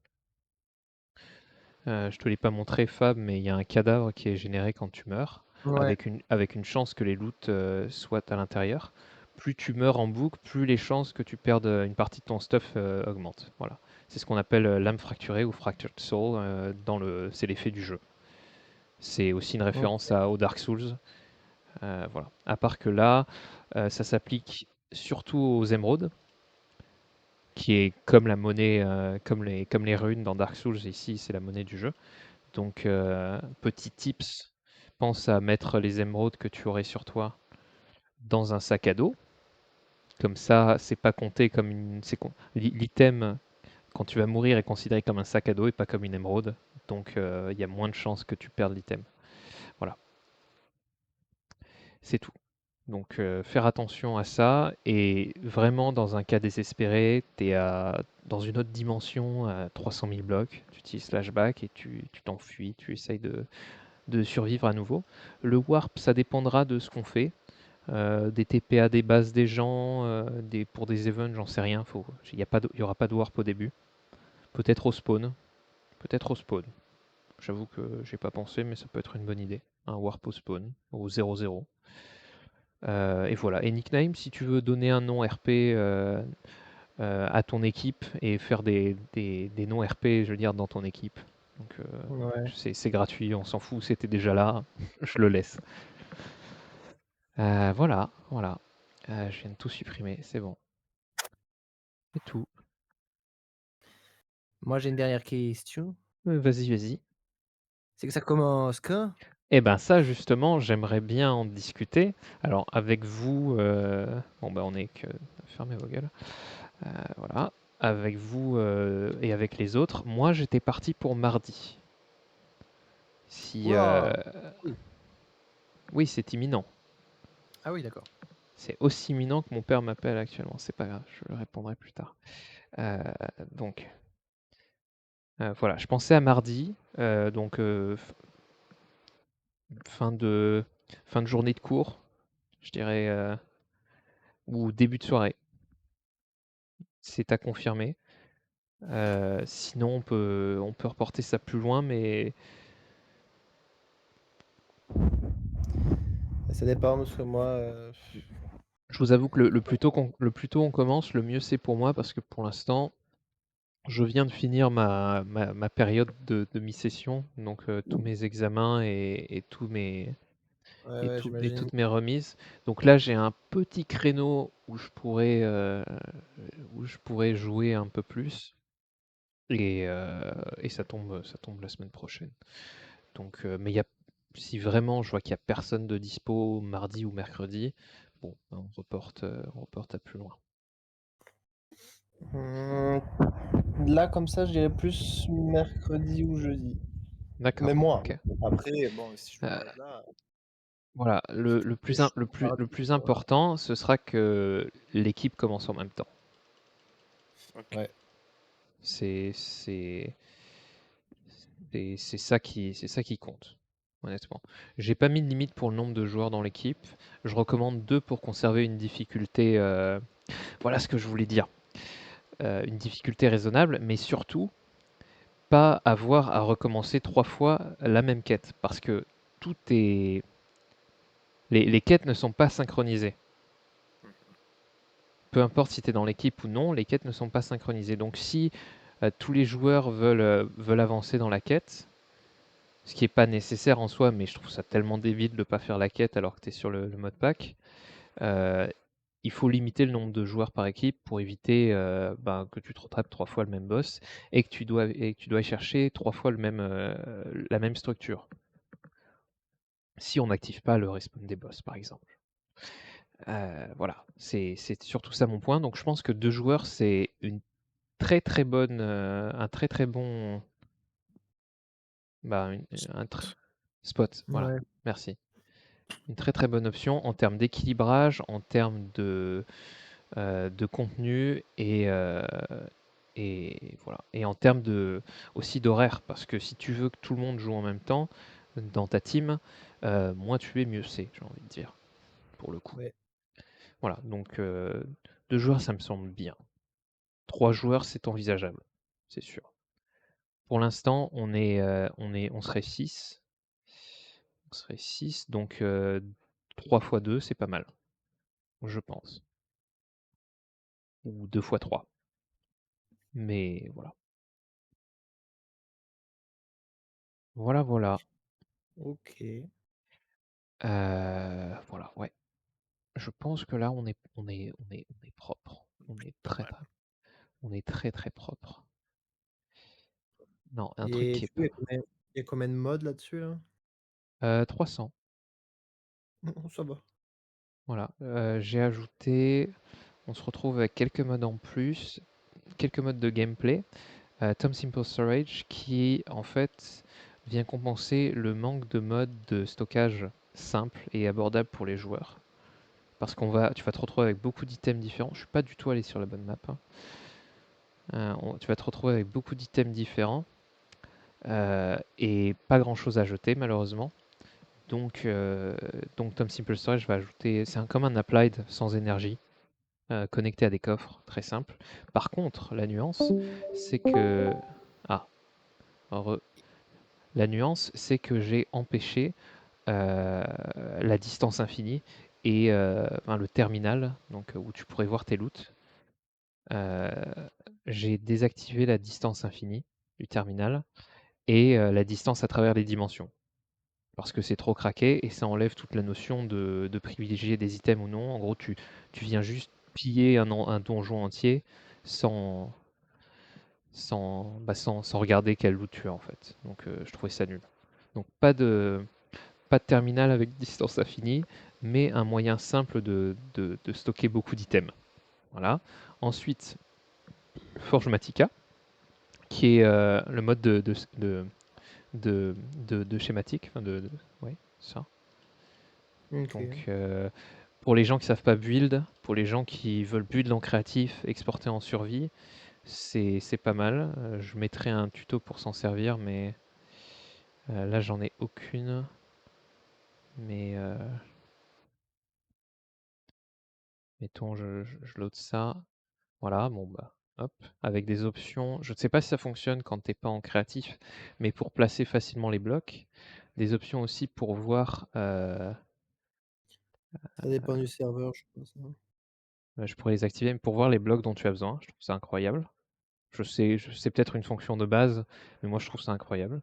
Je te l'ai pas montré Fab, mais il y a un cadavre qui est généré quand tu meurs, Ouais. avec une chance que les loots soient à l'intérieur. Plus tu meurs en boucle, plus les chances que tu perdes une partie de ton stuff augmentent. Voilà. C'est ce qu'on appelle l'âme fracturée ou fractured soul c'est l'effet du jeu. C'est aussi une référence OK. au Dark Souls. Voilà. À part que là, ça s'applique surtout aux émeraudes, qui est comme la monnaie, comme les runes dans Dark Souls. Ici, c'est la monnaie du jeu. Donc, petit tips, pense à mettre les émeraudes que tu aurais sur toi dans un sac à dos. Comme ça, c'est pas compté comme l'item quand tu vas mourir est considéré comme un sac à dos et pas comme une émeraude. Donc, il y a moins de chances que tu perdes l'item. Voilà, c'est tout. Donc, faire attention à ça. Et vraiment, dans un cas désespéré, dans une autre dimension à 300 000 blocs, tu utilises flashback et tu t'enfuis, tu essayes de survivre à nouveau. Le warp, ça dépendra de ce qu'on fait. Des TPA des bases des gens, pour des events, j'en sais rien. Il y aura pas de warp au début. Peut-être au spawn. Peut-être au spawn. J'avoue que j'ai pas pensé, mais ça peut être une bonne idée. Un warp au spawn, au 0-0. Et voilà. Et nickname, si tu veux donner un nom RP à ton équipe et faire des noms RP, je veux dire, dans ton équipe. Donc Ouais. c'est gratuit, on s'en fout, c'était déjà là, je le laisse. Voilà, voilà. Je viens de tout supprimer, c'est bon. C'est tout. Moi, j'ai une dernière question. Vas-y, vas-y. C'est que ça commence quand? Eh ben ça, justement, j'aimerais bien en discuter. Alors, avec vous, bon, bah, on est que... Fermez vos gueules. Voilà. Avec vous et avec les autres, moi, j'étais parti pour mardi. Si, Oula! Oui. oui, c'est imminent. Ah oui, d'accord. C'est aussi imminent que mon père m'appelle actuellement. C'est pas grave, je le répondrai plus tard. Euh, donc, voilà, je pensais à mardi, donc fin de, fin de journée de cours, je dirais, ou début de soirée. C'est à confirmer. Sinon, on peut reporter ça plus loin, mais Ça dépend parce que moi, je vous avoue que le plus tôt on commence, le mieux c'est pour moi, parce que pour l'instant, je viens de finir ma période de mi-session, donc tous mes examens et ouais, ouais, et j'imagine. toutes mes remises. Donc là, j'ai un petit créneau où je pourrais jouer un peu plus. Et ça tombe la semaine prochaine. Donc, mais si vraiment je vois qu'il n'y a personne de dispo mardi ou mercredi, bon, ben, on reporte à plus loin. Mmh, là, comme ça, je dirais plus mercredi ou jeudi. Mais D'accord, moi, ok. après, bon, si je Euh, m'arrête là, voilà, je suis le mardi, plus quoi. important, ce sera que l'équipe commence en même temps. OK. Ouais. C'est c'est ça qui compte, honnêtement. J'ai pas mis de limite pour le nombre de joueurs dans l'équipe. Je recommande 2 pour conserver une difficulté. Voilà ce que je voulais dire. Une difficulté raisonnable, mais surtout pas avoir à recommencer 3 fois la même quête, parce que tout est les quêtes ne sont pas synchronisées. Mmh. Peu importe si tu es dans l'équipe ou non, les quêtes ne sont pas synchronisées. Donc si tous les joueurs veulent avancer dans la quête, ce qui n'est pas nécessaire en soi, mais je trouve ça tellement débile de ne pas faire la quête alors que tu es sur le mode pack. Euh, il faut limiter le nombre de joueurs par équipe pour éviter ben, que tu te rattrapes 3 fois le même boss et que tu dois chercher 3 fois la même structure. Si on n'active pas le respawn des boss, par exemple. Voilà, c'est surtout ça mon point. Donc je pense que 2 joueurs, c'est une très très bonne, un très très bon, bah, un spot. Voilà, Ouais. merci. Une très très bonne option en termes d'équilibrage, en termes de contenu et voilà. Et en termes aussi d'horaire, parce que si tu veux que tout le monde joue en même temps dans ta team, moins tu es, mieux c'est, j'ai envie de dire, pour le coup. Ouais. Voilà, donc 2 joueurs, ça me semble bien. 3 joueurs, c'est envisageable, c'est sûr. Pour l'instant, on serait 6. On serait 6, donc 3 fois 2, c'est pas mal, je pense. Ou 2 fois 3. Mais voilà. Voilà, voilà. OK. Voilà, ouais. Je pense que là, on est propre. Pas mal. On est très très propre. Non, un truc Et qui est du coup, pas. il y a combien de modes là-dessus, là? 300. Mmh, ça va. Voilà. J'ai ajouté. On se retrouve avec quelques modes en plus, quelques modes de gameplay. Tom Simple Storage qui en fait vient compenser le manque de modes de stockage simple et abordable pour les joueurs. Parce tu vas te retrouver avec beaucoup d'items différents. Je suis pas du tout allé sur la bonne map, hein. Tu vas te retrouver avec beaucoup d'items différents et pas grand chose à jeter malheureusement. Donc Tom Simple Storage va ajouter, comme un applied sans énergie, connecté à des coffres, très simple. Par contre, la nuance, c'est que ah, la nuance, c'est que j'ai empêché la distance infinie et enfin, le terminal, donc où tu pourrais voir tes loots. J'ai désactivé la distance infinie du terminal et la distance à travers les dimensions. Parce que c'est trop craqué et ça enlève toute la notion de privilégier des items ou non. En gros, tu viens juste piller un donjon entier sans, sans regarder quel loot tu as en fait. Donc je trouvais ça nul. Donc pas de terminal avec distance infinie, mais un moyen simple de stocker beaucoup d'items. Voilà. Ensuite, Forge qui est le mode de schématique, enfin ouais, ça. OK. Donc pour les gens qui savent pas build, pour les gens qui veulent build en créatif, exporter en survie, c'est pas mal. Je mettrai un tuto pour s'en servir, mais là j'en ai aucune. Mais mettons, je load ça. Voilà, bon bah, hop, avec des options. Je ne sais pas si ça fonctionne quand t'es pas en créatif, mais pour placer facilement les blocs. Des options aussi pour voir. Ça dépend du serveur, je pense, hein. Je pourrais les activer, mais pour voir les blocs dont tu as besoin. Je trouve ça incroyable. Je sais peut-être une fonction de base, mais moi je trouve ça incroyable.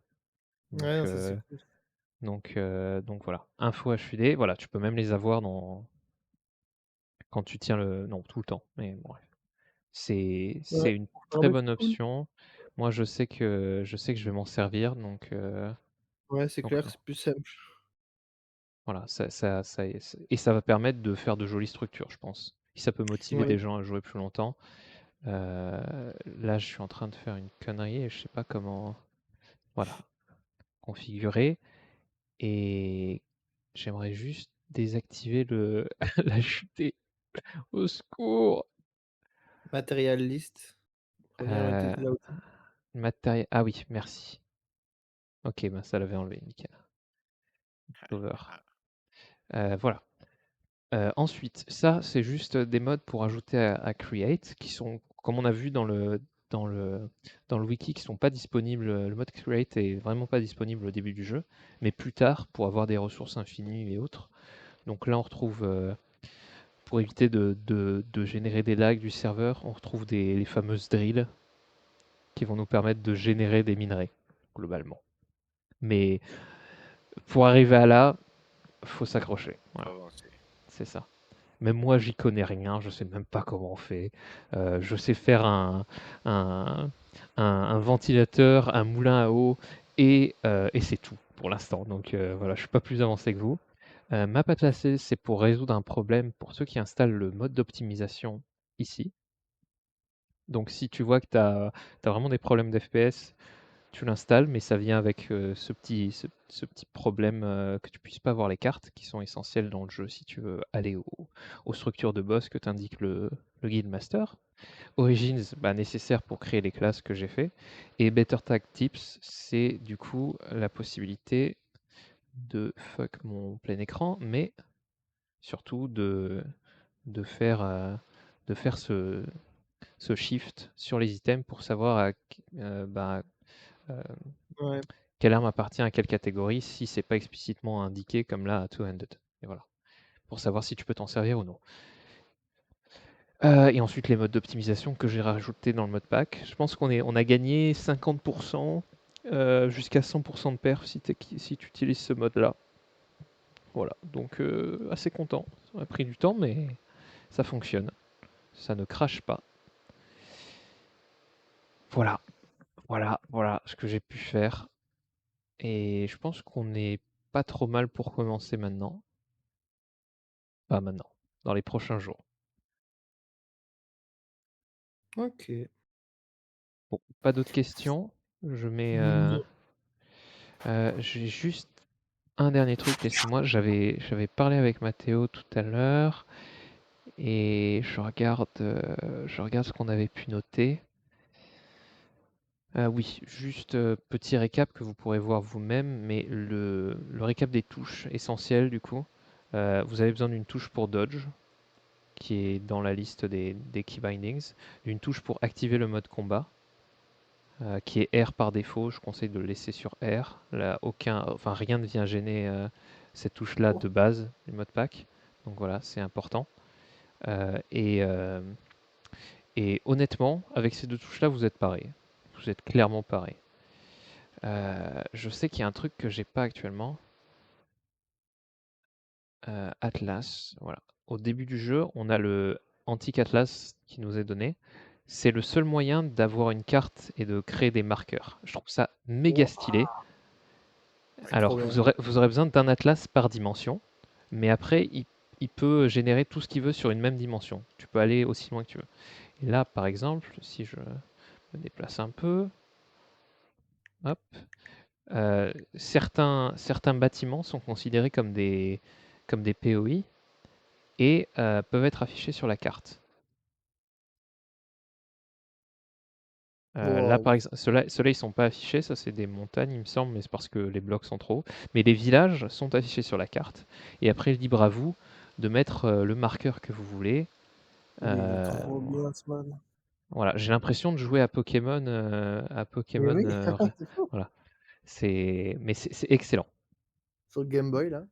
Ouais, Donc, non, ça, c'est cool. donc voilà. Info affilée, voilà, tu peux même les avoir quand tu tiens le. Non, tout le temps. Mais bon, bref. Ouais, C'est une non, très mais bonne c'est cool. option. Moi, je sais que je vais m'en servir, Ouais, c'est donc clair, c'est plus simple. voilà, et ça va permettre de faire de jolies structures, je pense. Si ça peut motiver Ouais. des gens à jouer plus longtemps. Là, je suis en train de faire une connerie et je sais pas comment, voilà, configurer. Et j'aimerais juste désactiver la chutée. Au secours! Material list, reviens Euh, là où tu Matériel. Ah oui, merci. Ok, bah ça l'avait enlevé, nickel. Over. Voilà. Ensuite, ça, c'est juste des modes pour ajouter à Create, qui sont, comme on a vu dans le, dans le wiki, qui sont pas disponibles. Le mode Create est vraiment pas disponible au début du jeu, mais plus tard, pour avoir des ressources infinies et autres. Donc là, on retrouve, pour éviter de générer des lags du serveur, on retrouve les fameuses drills qui vont nous permettre de générer des minerais, globalement. Mais pour arriver à là, faut s'accrocher. Faut Voilà, avancer. c'est ça. Même moi, j'y connais rien, je sais même pas comment on fait. Je sais faire un, un ventilateur, un moulin à eau, et c'est tout pour l'instant. Donc voilà, je suis pas plus avancé que vous. Map Atlasé, c'est pour résoudre un problème pour ceux qui installent le mode d'optimisation ici. Donc si tu vois que tu as vraiment des problèmes d'FPS, tu l'installes, mais ça vient avec ce petit problème que tu puisses pas voir les cartes qui sont essentielles dans le jeu si tu veux aller aux structures de boss que t'indique le Guild Master. Origins, bah, nécessaire pour créer les classes que j'ai fait. Et Better Tag Tips, c'est du coup la possibilité de fuck mon plein écran, mais surtout de faire ce shift sur les items pour savoir bah, euh, ouais. quelle arme appartient à quelle catégorie si c'est pas explicitement indiqué comme là à two-handed. Et voilà, pour savoir si tu peux t'en servir ou non. Et ensuite les modes d'optimisation que j'ai rajoutés dans le mode pack. Je pense on a gagné 50% jusqu'à 100% de perf si tu utilises ce mode-là. Voilà, donc assez content. Ça a pris du temps, mais ça fonctionne. Ça ne crache pas. Voilà, voilà ce que j'ai pu faire. Et je pense qu'on est pas trop mal pour commencer maintenant. Pas maintenant, dans les prochains jours. OK. Bon, pas d'autres questions. Je mets, Non. j'ai juste un dernier truc, laissez-moi. J'avais parlé avec Mathéo tout à l'heure et je regarde ce qu'on avait pu noter. Oui, juste petit récap que vous pourrez voir vous-même, mais le récap des touches essentielles du coup. Vous avez besoin d'une touche pour dodge, qui est dans la liste des key bindings, d'une touche pour activer le mode combat, qui est R par défaut. Je conseille de le laisser sur R. Là, rien ne vient gêner cette touche-là de base du mode pack. Donc voilà, c'est important. Euh, et, euh, et honnêtement, avec ces deux touches-là, vous êtes pareil. Vous êtes clairement pareil. Je sais qu'il y a un truc que j'ai pas actuellement. Atlas, voilà. Au début du jeu, on a le Antique Atlas qui nous est donné. C'est le seul moyen d'avoir une carte et de créer des marqueurs. Je trouve ça méga stylé. C'est trop Alors, bien. vous aurez besoin d'un atlas par dimension, mais après, il peut générer tout ce qu'il veut sur une même dimension. Tu peux aller aussi loin que tu veux. Et là, par exemple, si je me déplace un peu, hop, certains bâtiments sont considérés comme des POI et peuvent être affichés sur la carte. Là, Wow. par exemple, ceux-là, ils sont pas affichés, ça c'est des montagnes, il me semble, mais c'est parce que les blocs sont trop hauts. Mais les villages sont affichés sur la carte. Et après, libre à vous de mettre le marqueur que vous voulez. Mais il est trop bien ce man. Voilà, j'ai l'impression de jouer à Pokémon, Mais oui, c'est fou. voilà. Mais c'est excellent. Sur Game Boy là.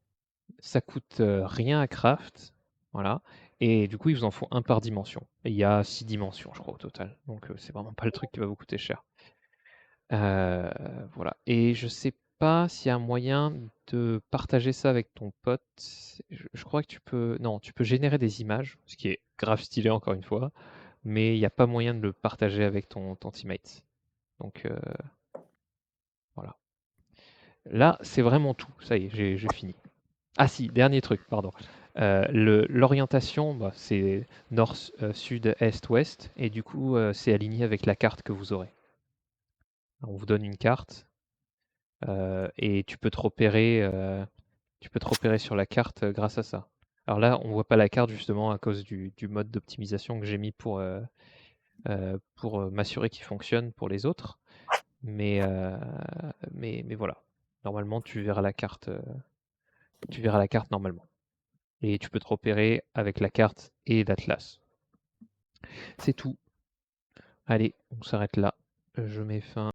Ça coûte rien à craft, voilà. Et du coup, ils vous en font un par dimension. Et il y a 6 dimensions, je crois, au total. Donc, c'est vraiment pas le truc qui va vous coûter cher. Heu, voilà et je sais pas s'il y a un moyen de partager ça avec ton pote. Je crois que tu peux non, tu peux générer des images, ce qui est grave stylé encore une fois, mais il y a pas moyen de le partager avec ton teammate. Donc voilà. Là, c'est vraiment tout. Ça y est, j'ai fini. Ah si, dernier truc, pardon. L'orientation, bah, c'est nord, sud, est, ouest et du coup, c'est aligné avec la carte que vous aurez. On vous donne une carte. Et tu peux te repérer sur la carte grâce à ça. Alors là, on voit pas la carte justement à cause du mode d'optimisation que j'ai mis pour m'assurer qu'il fonctionne pour les autres. Mais, mais voilà. Normalement, tu verras la carte normalement. Et tu peux te repérer avec la carte et l'atlas. C'est tout. Allez, on s'arrête là. Je mets fin.